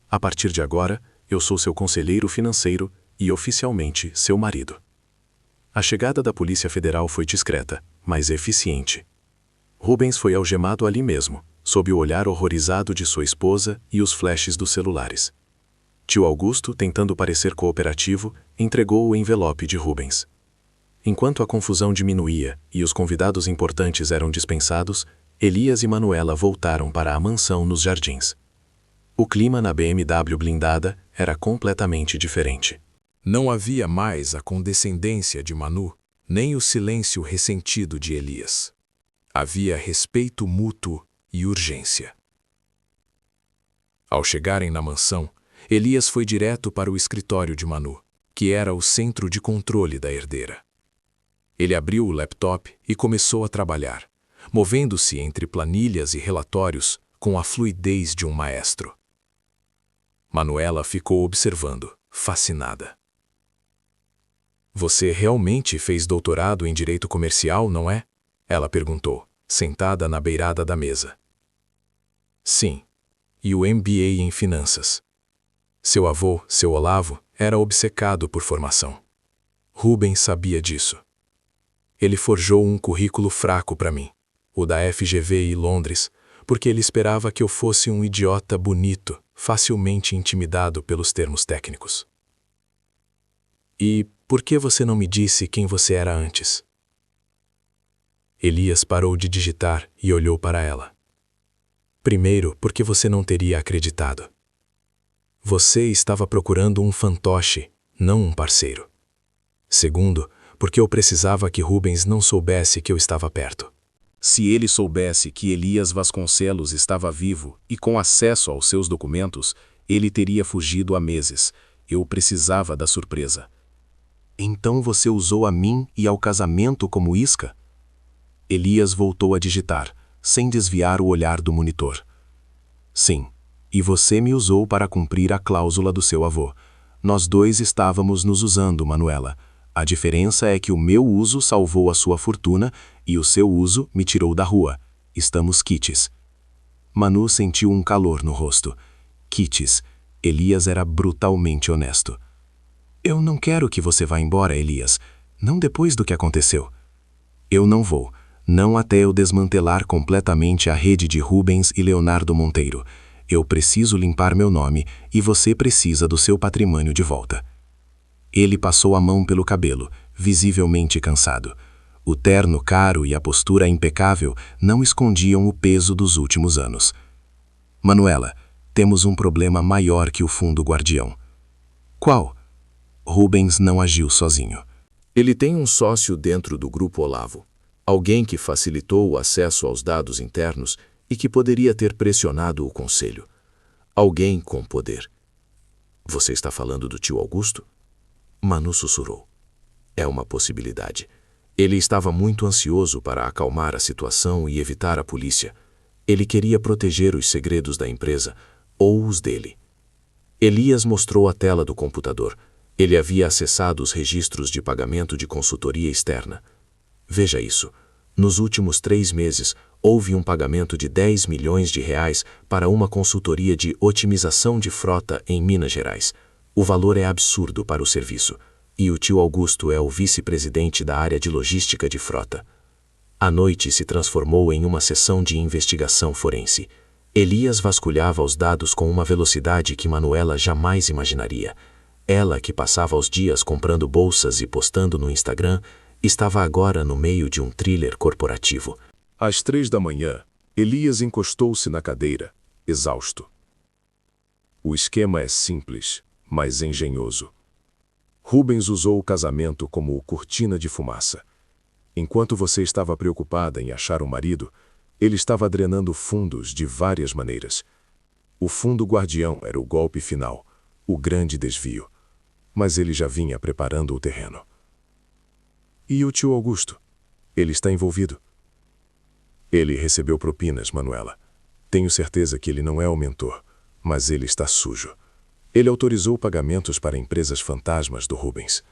A partir de agora, eu sou seu conselheiro financeiro e oficialmente seu marido. A chegada da Polícia Federal foi discreta, mas eficiente. Rubens foi algemado ali mesmo, sob o olhar horrorizado de sua esposa e os flashes dos celulares. Tio Augusto, tentando parecer cooperativo, entregou o envelope de Rubens. Enquanto a confusão diminuía e os convidados importantes eram dispensados, Elias e Manuela voltaram para a mansão nos jardins. O clima na BMW blindada era completamente diferente. Não havia mais a condescendência de Manu, nem o silêncio ressentido de Elias. Havia respeito mútuo e urgência. Ao chegarem na mansão, Elias foi direto para o escritório de Manu, que era o centro de controle da herdeira. Ele abriu o laptop e começou a trabalhar, movendo-se entre planilhas e relatórios com a fluidez de um maestro. Manuela ficou observando, fascinada. Você realmente fez doutorado em direito comercial, não é? Ela perguntou, sentada na beirada da mesa. Sim, e o MBA em finanças. Seu avô, seu Olavo, era obcecado por formação. Rubens sabia disso. Ele forjou um currículo fraco para mim, o da FGV e Londres, porque ele esperava que eu fosse um idiota bonito, facilmente intimidado pelos termos técnicos. E por que você não me disse quem você era antes? Elias parou de digitar e olhou para ela. Primeiro, porque você não teria acreditado. Você estava procurando um fantoche, não um parceiro. Segundo, porque eu precisava que Rubens não soubesse que eu estava perto. Se ele soubesse que Elias Vasconcelos estava vivo e com acesso aos seus documentos, ele teria fugido há meses. Eu precisava da surpresa. Então você usou a mim e ao casamento como isca? Elias voltou a digitar, sem desviar o olhar do monitor. Sim, e você me usou para cumprir a cláusula do seu avô. Nós dois estávamos nos usando, Manuela. A diferença é que o meu uso salvou a sua fortuna e o seu uso me tirou da rua. Estamos quites. Manu sentiu um calor no rosto. Quites. Elias era brutalmente honesto. Eu não quero que você vá embora, Elias. Não depois do que aconteceu. Eu não vou. Não até eu desmantelar completamente a rede de Rubens e Leonardo Monteiro. Eu preciso limpar meu nome e você precisa do seu patrimônio de volta. Ele passou a mão pelo cabelo, visivelmente cansado. O terno caro e a postura impecável não escondiam o peso dos últimos anos. Manuela, temos um problema maior que o fundo guardião. Qual? Rubens não agiu sozinho. Ele tem um sócio dentro do Grupo Olavo. Alguém que facilitou o acesso aos dados internos e que poderia ter pressionado o conselho. Alguém com poder. Você está falando do tio Augusto? Manu sussurrou. É uma possibilidade. Ele estava muito ansioso para acalmar a situação e evitar a polícia. Ele queria proteger os segredos da empresa, ou os dele. Elias mostrou a tela do computador. Ele havia acessado os registros de pagamento de consultoria externa. Veja isso. Nos últimos 3 meses, houve um pagamento de R$10 milhões para uma consultoria de otimização de frota em Minas Gerais. O valor é absurdo para o serviço, e o tio Augusto é o vice-presidente da área de logística de frota. A noite se transformou em uma sessão de investigação forense. Elias vasculhava os dados com uma velocidade que Manuela jamais imaginaria. Ela, que passava os dias comprando bolsas e postando no Instagram, estava agora no meio de um thriller corporativo. Às 3 da manhã, Elias encostou-se na cadeira, exausto. O esquema é simples, mas engenhoso. Rubens usou o casamento como cortina de fumaça. Enquanto você estava preocupada em achar um marido, ele estava drenando fundos de várias maneiras. O fundo guardião era o golpe final, o grande desvio. Mas ele já vinha preparando o terreno. E o tio Augusto? Ele está envolvido? Ele recebeu propinas, Manuela. Tenho certeza que ele não é o mentor, mas ele está sujo. Ele autorizou pagamentos para empresas fantasmas do Rubens.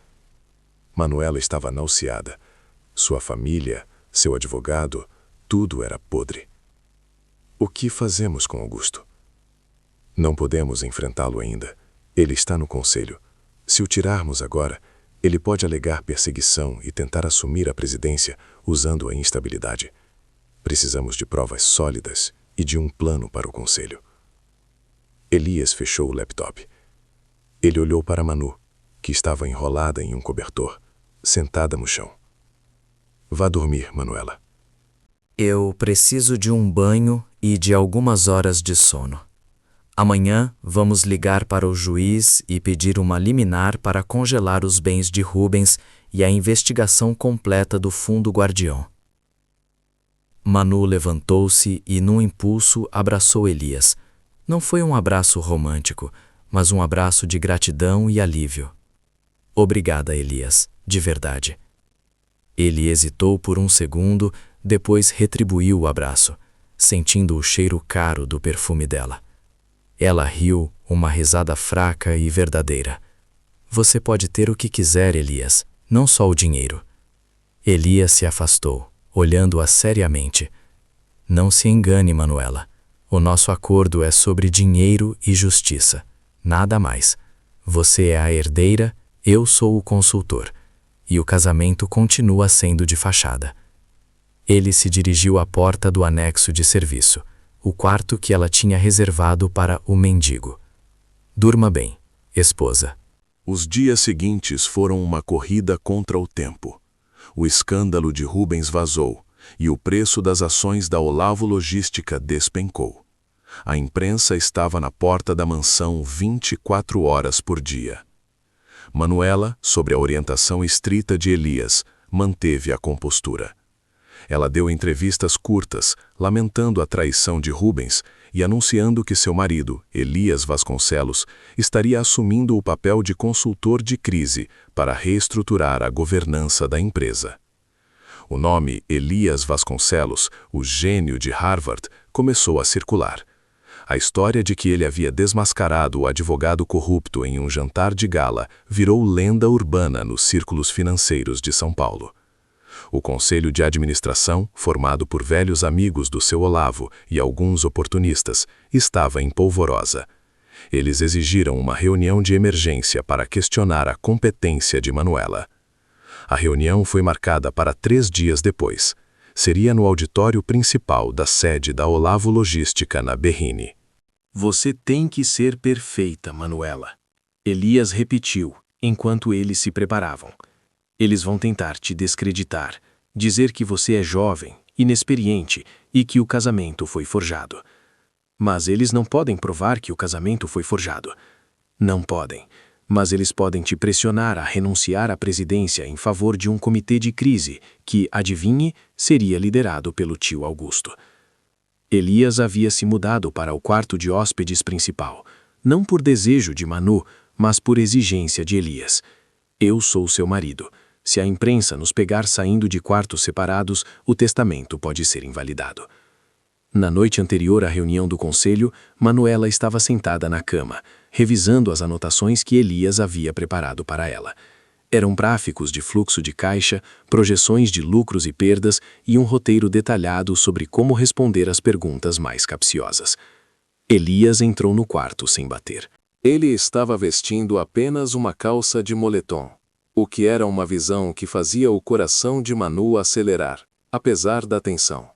Manuela estava nauseada. Sua família, seu advogado, tudo era podre. O que fazemos com Augusto? Não podemos enfrentá-lo ainda. Ele está no conselho. Se o tirarmos agora, ele pode alegar perseguição e tentar assumir a presidência usando a instabilidade. Precisamos de provas sólidas e de um plano para o conselho. Elias fechou o laptop. Ele olhou para Manu, que estava enrolada em um cobertor, sentada no chão. Vá dormir, Manuela. Eu preciso de um banho e de algumas horas de sono. Amanhã vamos ligar para o juiz e pedir uma liminar para congelar os bens de Rubens e a investigação completa do fundo guardião. Manu levantou-se e, num impulso, abraçou Elias. Não foi um abraço romântico, mas um abraço de gratidão e alívio. Obrigada, Elias, de verdade. Ele hesitou por um segundo, depois retribuiu o abraço, sentindo o cheiro caro do perfume dela. Ela riu, uma risada fraca e verdadeira. Você pode ter o que quiser, Elias, não só o dinheiro. Elias se afastou, olhando-a seriamente. Não se engane, Manuela. O nosso acordo é sobre dinheiro e justiça. Nada mais. Você é a herdeira, eu sou o consultor. E o casamento continua sendo de fachada. Ele se dirigiu à porta do anexo de serviço, o quarto que ela tinha reservado para o mendigo. Durma bem, esposa. Os dias seguintes foram uma corrida contra o tempo. O escândalo de Rubens vazou e o preço das ações da Olavo Logística despencou. A imprensa estava na porta da mansão 24 horas por dia. Manuela, sob a orientação estrita de Elias, manteve a compostura. Ela deu entrevistas curtas, lamentando a traição de Rubens e anunciando que seu marido, Elias Vasconcelos, estaria assumindo o papel de consultor de crise para reestruturar a governança da empresa. O nome Elias Vasconcelos, o gênio de Harvard, começou a circular. A história de que ele havia desmascarado o advogado corrupto em um jantar de gala virou lenda urbana nos círculos financeiros de São Paulo. O conselho de administração, formado por velhos amigos do seu Olavo e alguns oportunistas, estava em polvorosa. Eles exigiram uma reunião de emergência para questionar a competência de Manuela. A reunião foi marcada para 3 dias depois. Seria no auditório principal da sede da Olavo Logística na Berrini. Você tem que ser perfeita, Manuela. Elias repetiu, enquanto eles se preparavam. Eles vão tentar te descreditar, dizer que você é jovem, inexperiente e que o casamento foi forjado. Mas eles não podem provar que o casamento foi forjado. Não podem, mas eles podem te pressionar a renunciar à presidência em favor de um comitê de crise que, adivinhe, seria liderado pelo tio Augusto. Elias havia se mudado para o quarto de hóspedes principal, não por desejo de Manu, mas por exigência de Elias. Eu sou seu marido. Se a imprensa nos pegar saindo de quartos separados, o testamento pode ser invalidado. Na noite anterior à reunião do conselho, Manuela estava sentada na cama, revisando as anotações que Elias havia preparado para ela. Eram gráficos de fluxo de caixa, projeções de lucros e perdas e um roteiro detalhado sobre como responder às perguntas mais capciosas. Elias entrou no quarto sem bater. Ele estava vestindo apenas uma calça de moletom, o que era uma visão que fazia o coração de Manu acelerar, apesar da tensão.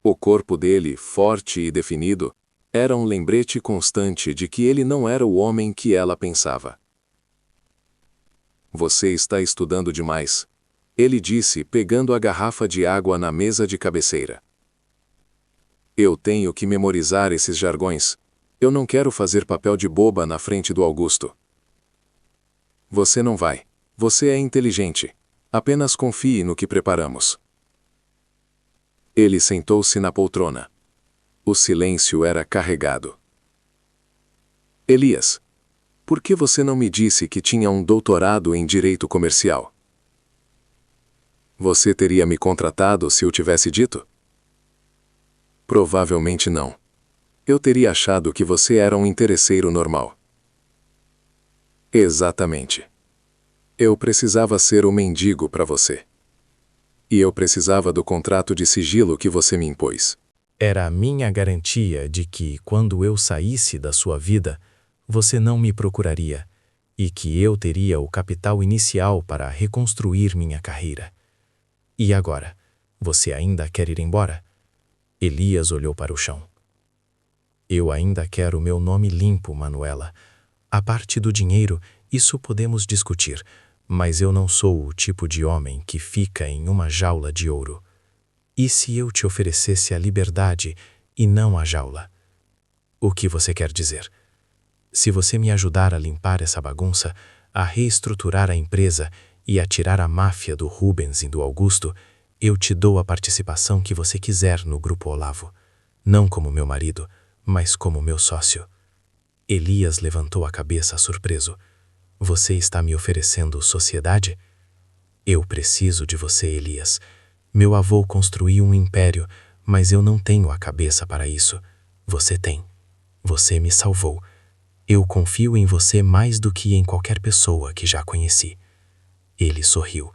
O corpo dele, forte e definido, era um lembrete constante de que ele não era o homem que ela pensava. Você está estudando demais, ele disse, pegando a garrafa de água na mesa de cabeceira. Eu tenho que memorizar esses jargões. Eu não quero fazer papel de boba na frente do Augusto. Você não vai. Você é inteligente. Apenas confie no que preparamos. Ele sentou-se na poltrona. O silêncio era carregado. Elias, por que você não me disse que tinha um doutorado em direito comercial? Você teria me contratado se eu tivesse dito? Provavelmente não. Eu teria achado que você era um interesseiro normal. Exatamente. Eu precisava ser o mendigo para você. E eu precisava do contrato de sigilo que você me impôs. Era a minha garantia de que, quando eu saísse da sua vida, você não me procuraria e que eu teria o capital inicial para reconstruir minha carreira. E agora, você ainda quer ir embora? Elias olhou para o chão. Eu ainda quero meu nome limpo, Manuela. A parte do dinheiro, isso podemos discutir, mas eu não sou o tipo de homem que fica em uma jaula de ouro. E se eu te oferecesse a liberdade e não a jaula? O que você quer dizer? Se você me ajudar a limpar essa bagunça, a reestruturar a empresa e a tirar a máfia do Rubens e do Augusto, eu te dou a participação que você quiser no Grupo Olavo. Não como meu marido, mas como meu sócio. Elias levantou a cabeça surpreso. Você está me oferecendo sociedade? Eu preciso de você, Elias. Meu avô construiu um império, mas eu não tenho a cabeça para isso. Você tem. Você me salvou. Eu confio em você mais do que em qualquer pessoa que já conheci. Ele sorriu,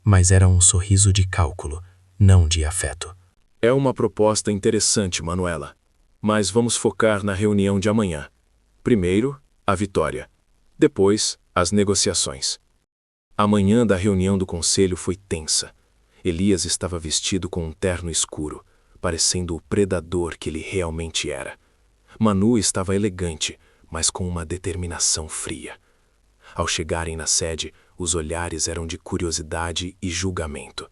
mas era um sorriso de cálculo, não de afeto. É uma proposta interessante, Manuela. Mas vamos focar na reunião de amanhã. Primeiro, a vitória. Depois, as negociações. A manhã da reunião do conselho foi tensa. Elias estava vestido com um terno escuro, parecendo o predador que ele realmente era. Manu estava elegante, mas com uma determinação fria. Ao chegarem na sede, os olhares eram de curiosidade e julgamento.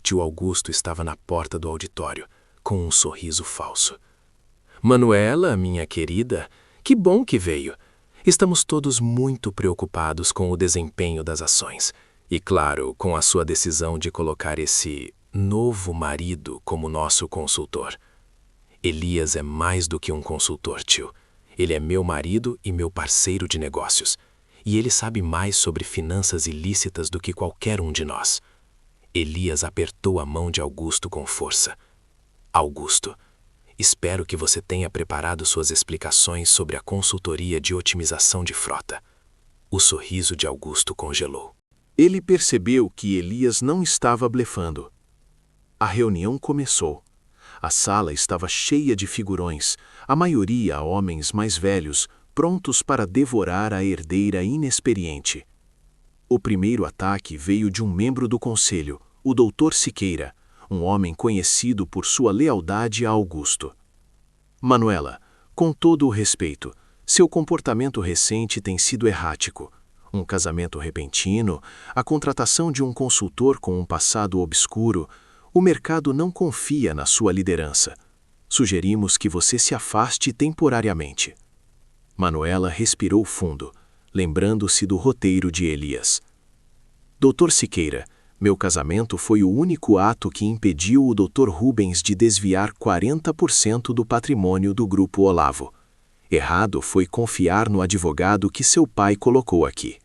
Tio Augusto estava na porta do auditório, com um sorriso falso. Manuela, minha querida, que bom que veio. Estamos todos muito preocupados com o desempenho das ações. E, claro, com a sua decisão de colocar esse novo marido como nosso consultor. Elias é mais do que um consultor, tio. Ele é meu marido e meu parceiro de negócios. E ele sabe mais sobre finanças ilícitas do que qualquer um de nós. Elias apertou a mão de Augusto com força. Augusto, espero que você tenha preparado suas explicações sobre a consultoria de otimização de frota. O sorriso de Augusto congelou. Ele percebeu que Elias não estava blefando. A reunião começou. A sala estava cheia de figurões, a maioria homens mais velhos, prontos para devorar a herdeira inexperiente. O primeiro ataque veio de um membro do conselho, o Dr. Siqueira, um homem conhecido por sua lealdade a Augusto. Manuela, com todo o respeito, seu comportamento recente tem sido errático. Um casamento repentino, a contratação de um consultor com um passado obscuro, o mercado não confia na sua liderança. Sugerimos que você se afaste temporariamente. Manuela respirou fundo, lembrando-se do roteiro de Elias. Dr. Siqueira, meu casamento foi o único ato que impediu o Dr. Rubens de desviar 40% do patrimônio do Grupo Olavo. Errado foi confiar no advogado que seu pai colocou aqui.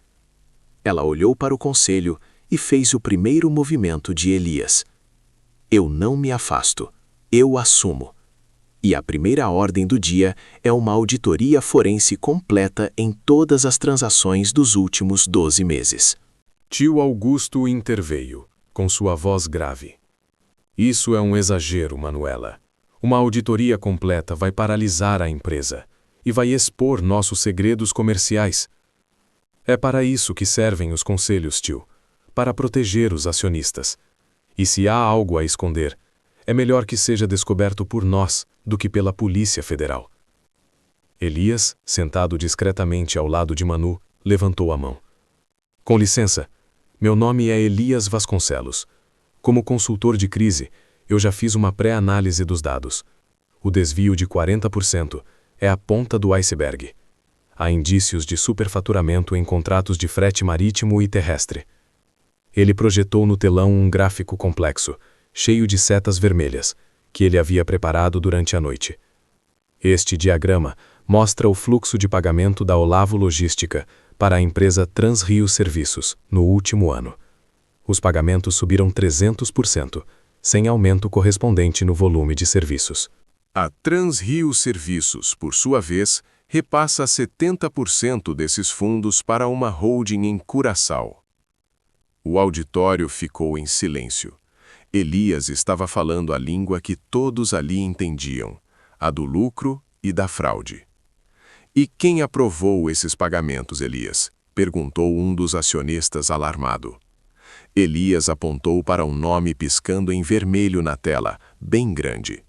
Ela olhou para o conselho e fez o primeiro movimento de Elias. Eu não me afasto, eu assumo. E a primeira ordem do dia é uma auditoria forense completa em todas as transações dos últimos 12 meses. Tio Augusto interveio, com sua voz grave. Isso é um exagero, Manuela. Uma auditoria completa vai paralisar a empresa e vai expor nossos segredos comerciais. É para isso que servem os conselhos, tio, para proteger os acionistas. E se há algo a esconder, é melhor que seja descoberto por nós do que pela Polícia Federal. Elias, sentado discretamente ao lado de Manu, levantou a mão. Com licença, meu nome é Elias Vasconcelos. Como consultor de crise, eu já fiz uma pré-análise dos dados. O desvio de 40% é a ponta do iceberg. Há indícios de superfaturamento em contratos de frete marítimo e terrestre. Ele projetou no telão um gráfico complexo, cheio de setas vermelhas, que ele havia preparado durante a noite. Este diagrama mostra o fluxo de pagamento da Olavo Logística para a empresa Transrio Serviços no último ano. Os pagamentos subiram 300%, sem aumento correspondente no volume de serviços. A Transrio Serviços, por sua vez, repassa 70% desses fundos para uma holding em Curaçao. O auditório ficou em silêncio. Elias estava falando a língua que todos ali entendiam, a do lucro e da fraude. E quem aprovou esses pagamentos, Elias? Perguntou um dos acionistas alarmado. Elias apontou para um nome piscando em vermelho na tela, bem grande.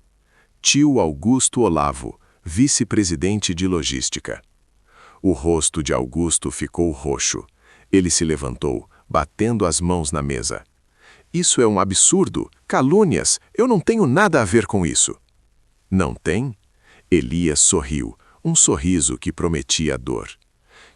Tio Augusto Olavo, vice-presidente de logística. O rosto de Augusto ficou roxo. Ele se levantou, batendo as mãos na mesa. Isso é um absurdo, calúnias, eu não tenho nada a ver com isso. Não tem? Elias sorriu, um sorriso que prometia dor.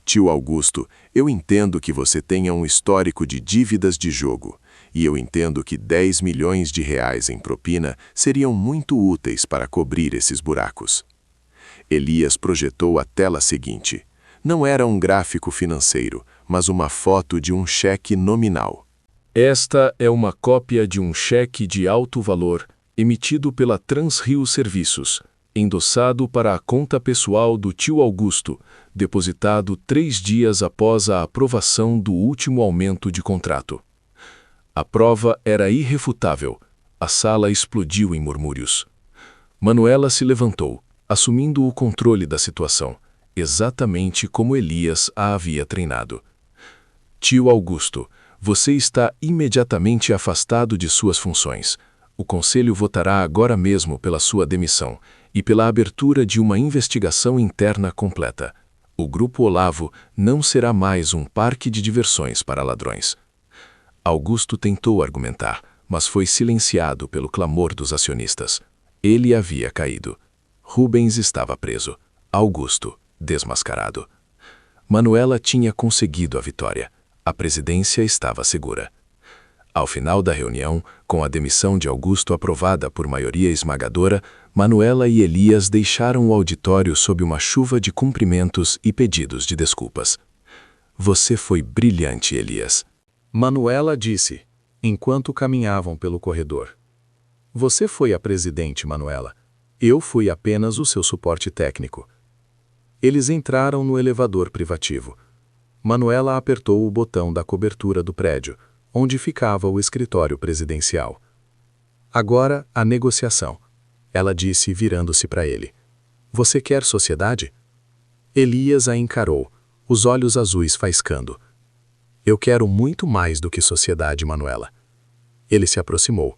Tio Augusto, eu entendo que você tenha um histórico de dívidas de jogo, e eu entendo que 10 milhões de reais em propina seriam muito úteis para cobrir esses buracos. Elias projetou a tela seguinte. Não era um gráfico financeiro, mas uma foto de um cheque nominal. Esta é uma cópia de um cheque de alto valor emitido pela Transrio Serviços, endossado para a conta pessoal do tio Augusto, depositado 3 dias após a aprovação do último aumento de contrato. A prova era irrefutável. A sala explodiu em murmúrios. Manuela se levantou, assumindo o controle da situação, exatamente como Elias a havia treinado. Tio Augusto, você está imediatamente afastado de suas funções. O Conselho votará agora mesmo pela sua demissão e pela abertura de uma investigação interna completa. O Grupo Olavo não será mais um parque de diversões para ladrões. Augusto tentou argumentar, mas foi silenciado pelo clamor dos acionistas. Ele havia caído. Rubens estava preso. Augusto, desmascarado. Manuela tinha conseguido a vitória. A presidência estava segura. Ao final da reunião, com a demissão de Augusto aprovada por maioria esmagadora, Manuela e Elias deixaram o auditório sob uma chuva de cumprimentos e pedidos de desculpas. Você foi brilhante, Elias. Manuela disse, enquanto caminhavam pelo corredor. Você foi a presidente, Manuela. Eu fui apenas o seu suporte técnico. Eles entraram no elevador privativo. Manuela apertou o botão da cobertura do prédio, onde ficava o escritório presidencial. Agora, a negociação. Ela disse, virando-se para ele. Você quer sociedade? Elias a encarou, os olhos azuis faiscando. Eu quero muito mais do que sociedade, Manuela. Ele se aproximou,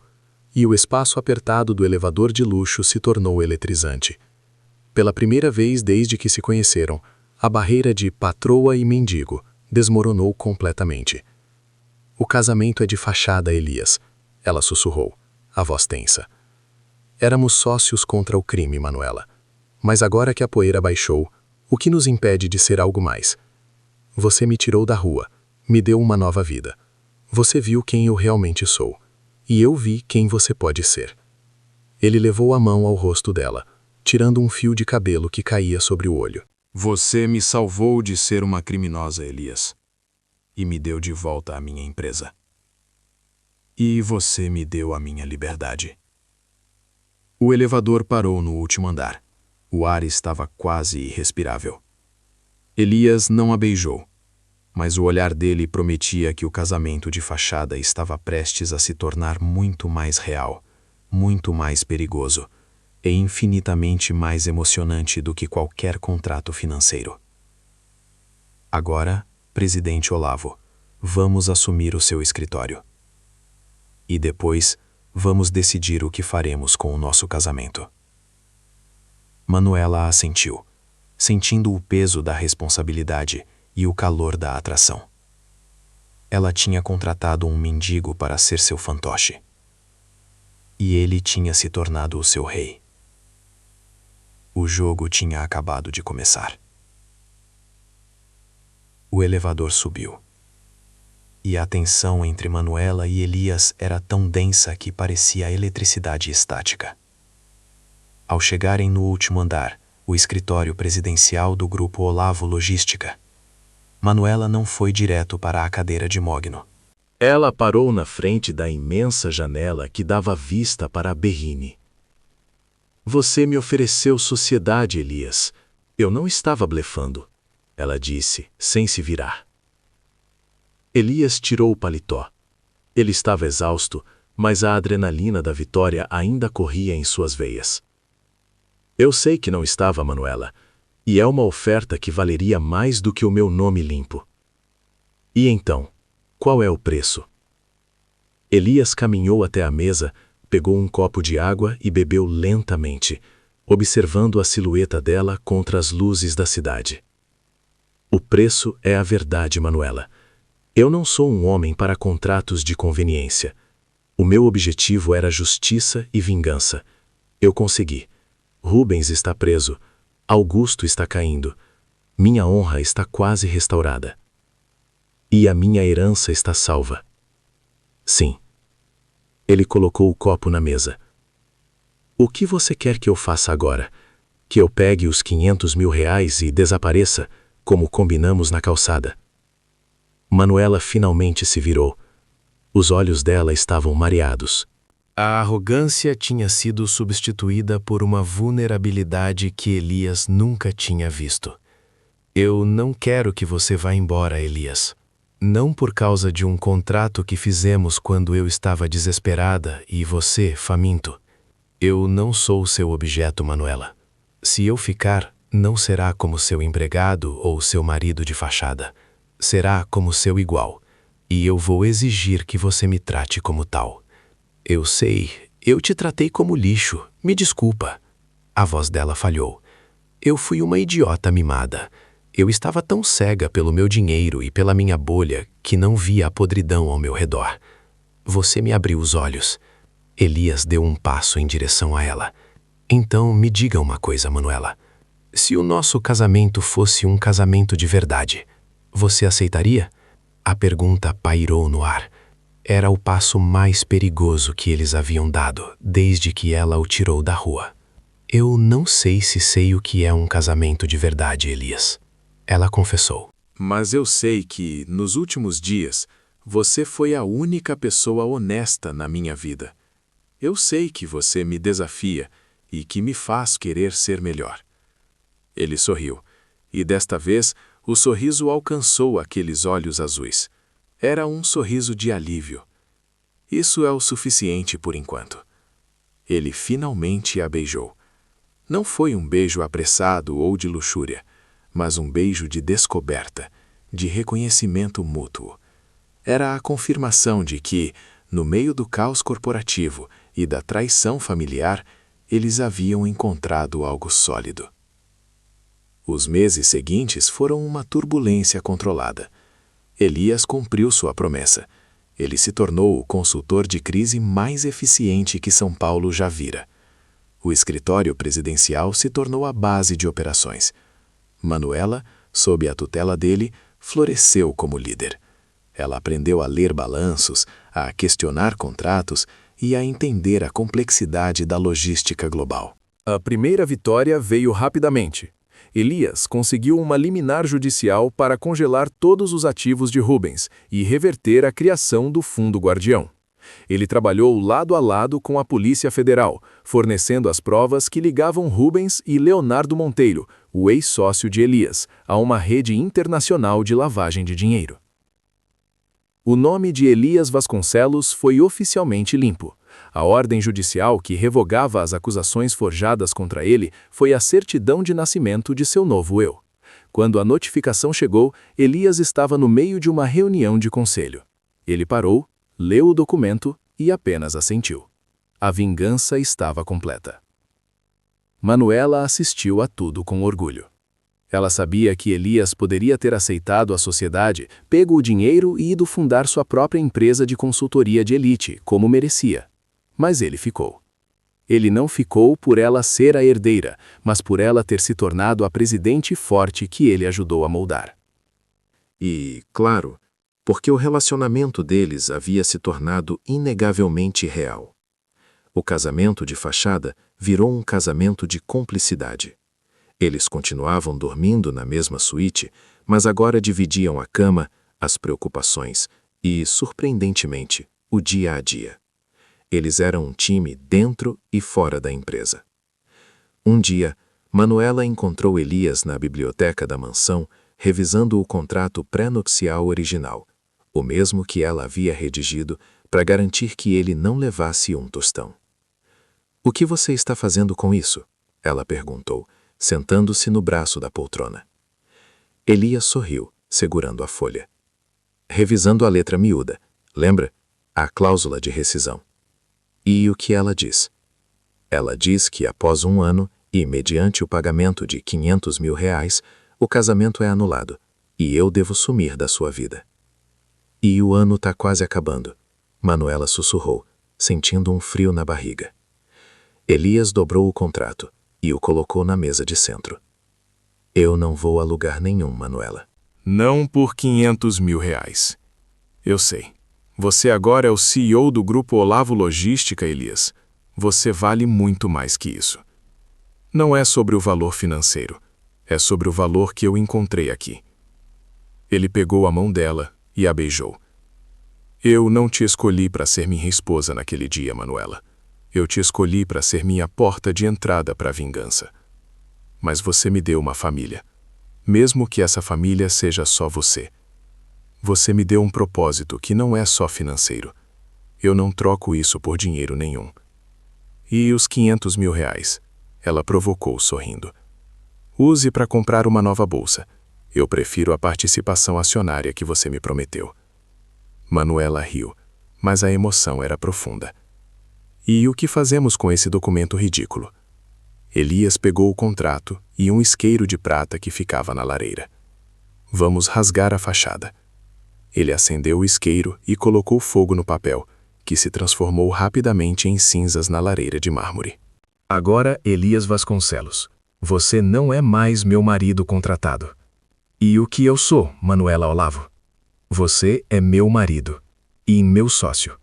e o espaço apertado do elevador de luxo se tornou eletrizante. Pela primeira vez desde que se conheceram, a barreira de patroa e mendigo desmoronou completamente. O casamento é de fachada, Elias, ela sussurrou, a voz tensa. Éramos sócios contra o crime, Manuela. Mas agora que a poeira baixou, o que nos impede de ser algo mais? Você me tirou da rua, me deu uma nova vida. Você viu quem eu realmente sou, e eu vi quem você pode ser. Ele levou a mão ao rosto dela, tirando um fio de cabelo que caía sobre o olho. Você me salvou de ser uma criminosa, Elias, e me deu de volta a minha empresa. E você me deu a minha liberdade. O elevador parou no último andar. O ar estava quase irrespirável. Elias não a beijou, mas o olhar dele prometia que o casamento de fachada estava prestes a se tornar muito mais real, muito mais perigoso e infinitamente mais emocionante do que qualquer contrato financeiro. Agora, presidente Olavo, vamos assumir o seu escritório. E depois, vamos decidir o que faremos com o nosso casamento. Manuela assentiu, sentindo o peso da responsabilidade e o calor da atração. Ela tinha contratado um mendigo para ser seu fantoche. E ele tinha se tornado o seu rei. O jogo tinha acabado de começar. O elevador subiu. E a tensão entre Manuela e Elias era tão densa que parecia eletricidade estática. Ao chegarem no último andar, o escritório presidencial do Grupo Olavo Logística, Manuela não foi direto para a cadeira de mogno. Ela parou na frente da imensa janela que dava vista para a Berrine. Você me ofereceu sociedade, Elias. Eu não estava blefando, ela disse, sem se virar. Elias tirou o paletó. Ele estava exausto, mas a adrenalina da vitória ainda corria em suas veias. Eu sei que não estava, Manuela, e é uma oferta que valeria mais do que o meu nome limpo. E então, qual é o preço? Elias caminhou até a mesa, pegou um copo de água e bebeu lentamente, observando a silhueta dela contra as luzes da cidade. O preço é a verdade, Manuela. Eu não sou um homem para contratos de conveniência. O meu objetivo era justiça e vingança. Eu consegui. Rubens está preso, Augusto está caindo. Minha honra está quase restaurada. E a minha herança está salva. Sim. Ele colocou o copo na mesa. O que você quer que eu faça agora? Que eu pegue os 500 mil reais e desapareça, como combinamos na calçada? Manuela finalmente se virou. Os olhos dela estavam mareados. A arrogância tinha sido substituída por uma vulnerabilidade que Elias nunca tinha visto. Eu não quero que você vá embora, Elias. Não por causa de um contrato que fizemos quando eu estava desesperada e você, faminto. Eu não sou seu objeto, Manuela. Se eu ficar, não será como seu empregado ou seu marido de fachada. Será como seu igual. E eu vou exigir que você me trate como tal. Eu sei, eu te tratei como lixo, me desculpa. A voz dela falhou. Eu fui uma idiota mimada. Eu estava tão cega pelo meu dinheiro e pela minha bolha que não via a podridão ao meu redor. Você me abriu os olhos. Elias deu um passo em direção a ela. Então me diga uma coisa, Manuela. Se o nosso casamento fosse um casamento de verdade, você aceitaria? A pergunta pairou no ar. Era o passo mais perigoso que eles haviam dado desde que ela o tirou da rua. Eu não sei se sei o que é um casamento de verdade, Elias. Ela confessou. Mas eu sei que, nos últimos dias, você foi a única pessoa honesta na minha vida. Eu sei que você me desafia e que me faz querer ser melhor. Ele sorriu, e desta vez o sorriso alcançou aqueles olhos azuis. Era um sorriso de alívio. Isso é o suficiente por enquanto. Ele finalmente a beijou. Não foi um beijo apressado ou de luxúria, mas um beijo de descoberta, de reconhecimento mútuo. Era a confirmação de que, no meio do caos corporativo e da traição familiar, eles haviam encontrado algo sólido. Os meses seguintes foram uma turbulência controlada. Elias cumpriu sua promessa. Ele se tornou o consultor de crise mais eficiente que São Paulo já vira. O escritório presidencial se tornou a base de operações. Manuela, sob a tutela dele, floresceu como líder. Ela aprendeu a ler balanços, a questionar contratos e a entender a complexidade da logística global. A primeira vitória veio rapidamente. Elias conseguiu uma liminar judicial para congelar todos os ativos de Rubens e reverter a criação do Fundo Guardião. Ele trabalhou lado a lado com a Polícia Federal, fornecendo as provas que ligavam Rubens e Leonardo Monteiro, o ex-sócio de Elias, a uma rede internacional de lavagem de dinheiro. O nome de Elias Vasconcelos foi oficialmente limpo. A ordem judicial que revogava as acusações forjadas contra ele foi a certidão de nascimento de seu novo eu. Quando a notificação chegou, Elias estava no meio de uma reunião de conselho. Ele parou, leu o documento e apenas assentiu. A vingança estava completa. Manuela assistiu a tudo com orgulho. Ela sabia que Elias poderia ter aceitado a sociedade, pego o dinheiro e ido fundar sua própria empresa de consultoria de elite, como merecia. Mas ele ficou. Ele não ficou por ela ser a herdeira, mas por ela ter se tornado a presidente forte que ele ajudou a moldar. E, claro, porque o relacionamento deles havia se tornado inegavelmente real. O casamento de fachada virou um casamento de cumplicidade. Eles continuavam dormindo na mesma suíte, mas agora dividiam a cama, as preocupações e, surpreendentemente, o dia a dia. Eles eram um time dentro e fora da empresa. Um dia, Manuela encontrou Elias na biblioteca da mansão, revisando o contrato pré-nupcial original, o mesmo que ela havia redigido para garantir que ele não levasse um tostão. "O que você está fazendo com isso?" ela perguntou, sentando-se no braço da poltrona. Elias sorriu, segurando a folha. "Revisando a letra miúda, lembra? A cláusula de rescisão." E o que ela diz? Ela diz que após 1 ano e mediante o pagamento de 500 mil reais, o casamento é anulado e eu devo sumir da sua vida. "E o ano está quase acabando", Manuela sussurrou, sentindo um frio na barriga. Elias dobrou o contrato e o colocou na mesa de centro. Eu não vou a lugar nenhum, Manuela. Não por 500 mil reais. Eu sei. Você agora é o CEO do Grupo Olavo Logística, Elias. Você vale muito mais que isso. Não é sobre o valor financeiro. É sobre o valor que eu encontrei aqui. Ele pegou a mão dela e a beijou. Eu não te escolhi para ser minha esposa naquele dia, Manuela. Eu te escolhi para ser minha porta de entrada para a vingança. Mas você me deu uma família. Mesmo que essa família seja só você. Você me deu um propósito que não é só financeiro. Eu não troco isso por dinheiro nenhum. E os 500 mil reais? Ela provocou sorrindo. Use para comprar uma nova bolsa. Eu prefiro a participação acionária que você me prometeu. Manuela riu, mas a emoção era profunda. E o que fazemos com esse documento ridículo? Elias pegou o contrato e um isqueiro de prata que ficava na lareira. Vamos rasgar a fachada. Ele acendeu o isqueiro e colocou fogo no papel, que se transformou rapidamente em cinzas na lareira de mármore. Agora, Elias Vasconcelos, você não é mais meu marido contratado. E o que eu sou, Manuela Olavo? Você é meu marido e meu sócio.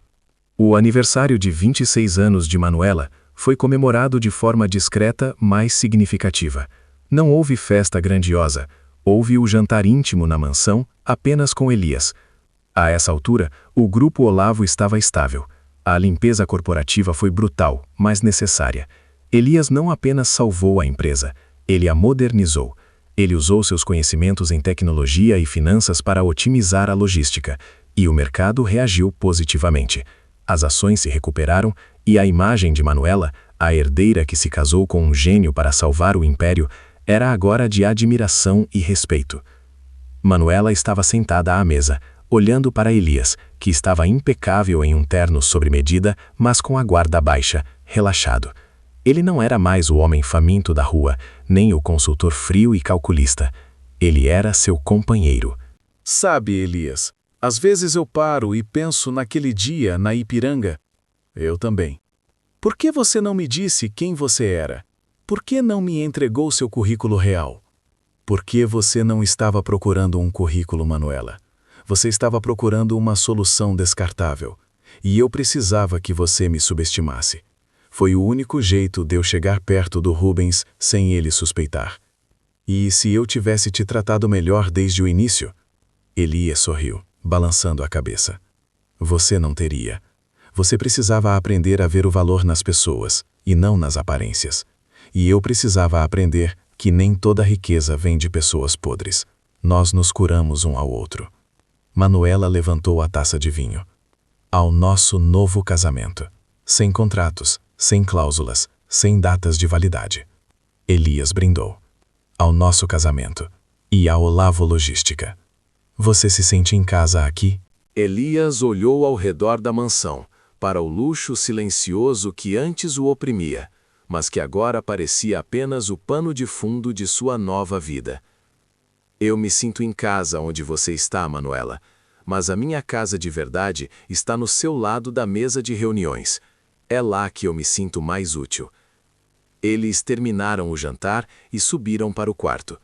O aniversário de 26 anos de Manuela foi comemorado de forma discreta, mas significativa. Não houve festa grandiosa, houve o jantar íntimo na mansão, apenas com Elias. A essa altura, o Grupo Olavo estava estável. A limpeza corporativa foi brutal, mas necessária. Elias não apenas salvou a empresa, ele a modernizou. Ele usou seus conhecimentos em tecnologia e finanças para otimizar a logística, e o mercado reagiu positivamente. As ações se recuperaram e a imagem de Manuela, a herdeira que se casou com um gênio para salvar o império, era agora de admiração e respeito. Manuela estava sentada à mesa, olhando para Elias, que estava impecável em um terno sob medida, mas com a guarda baixa, relaxado. Ele não era mais o homem faminto da rua, nem o consultor frio e calculista. Ele era seu companheiro. Sabe, Elias, às vezes eu paro e penso naquele dia na Ipiranga. Eu também. Por que você não me disse quem você era? Por que não me entregou seu currículo real? Por que você não estava procurando um currículo, Manuela? Você estava procurando uma solução descartável. E eu precisava que você me subestimasse. Foi o único jeito de eu chegar perto do Rubens sem ele suspeitar. E se eu tivesse te tratado melhor desde o início? Elias sorriu, balançando a cabeça. Você não teria. Você precisava aprender a ver o valor nas pessoas, e não nas aparências. E eu precisava aprender que nem toda riqueza vem de pessoas podres. Nós nos curamos um ao outro. Manuela levantou a taça de vinho. Ao nosso novo casamento. Sem contratos, sem cláusulas, sem datas de validade. Elias brindou. Ao nosso casamento. E à Olavo Logística. Você se sente em casa aqui? Elias olhou ao redor da mansão, para o luxo silencioso que antes o oprimia, mas que agora parecia apenas o pano de fundo de sua nova vida. Eu me sinto em casa onde você está, Manuela, mas a minha casa de verdade está no seu lado da mesa de reuniões. É lá que eu me sinto mais útil. Eles terminaram o jantar e subiram para o quarto.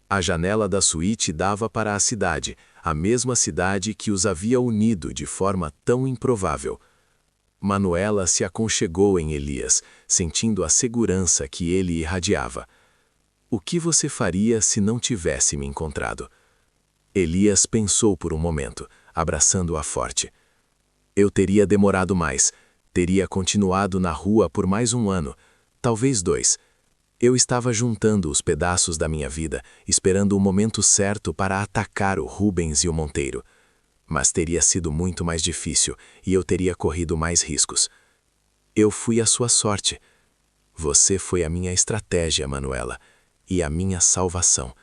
A janela da suíte dava para a cidade, a mesma cidade que os havia unido de forma tão improvável. Manuela se aconchegou em Elias, sentindo a segurança que ele irradiava. O que você faria se não tivesse me encontrado? Elias pensou por um momento, abraçando-a forte. Eu teria demorado mais. Teria continuado na rua por mais 1 ano, talvez 2. Eu estava juntando os pedaços da minha vida, esperando o momento certo para atacar o Rubens e o Monteiro. Mas teria sido muito mais difícil e eu teria corrido mais riscos. Eu fui a sua sorte. Você foi a minha estratégia, Manuela, e a minha salvação.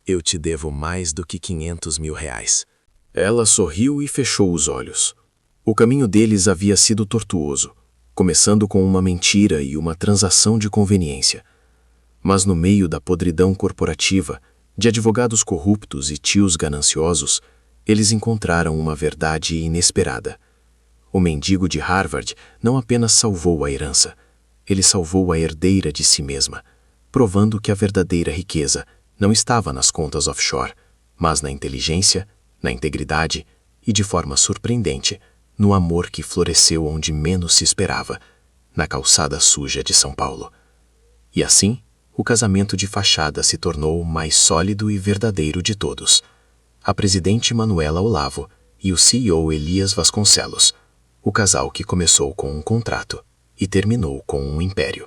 Eu te devo mais do que 500 mil reais. Ela sorriu e fechou os olhos. O caminho deles havia sido tortuoso, começando com uma mentira e uma transação de conveniência. Mas no meio da podridão corporativa, de advogados corruptos e tios gananciosos, eles encontraram uma verdade inesperada. O mendigo de Harvard não apenas salvou a herança, ele salvou a herdeira de si mesma, provando que a verdadeira riqueza não estava nas contas offshore, mas na inteligência, na integridade e, de forma surpreendente, no amor que floresceu onde menos se esperava, na calçada suja de São Paulo. E assim, o casamento de fachada se tornou o mais sólido e verdadeiro de todos. A presidente Manuela Olavo e o CEO Elias Vasconcelos, o casal que começou com um contrato e terminou com um império.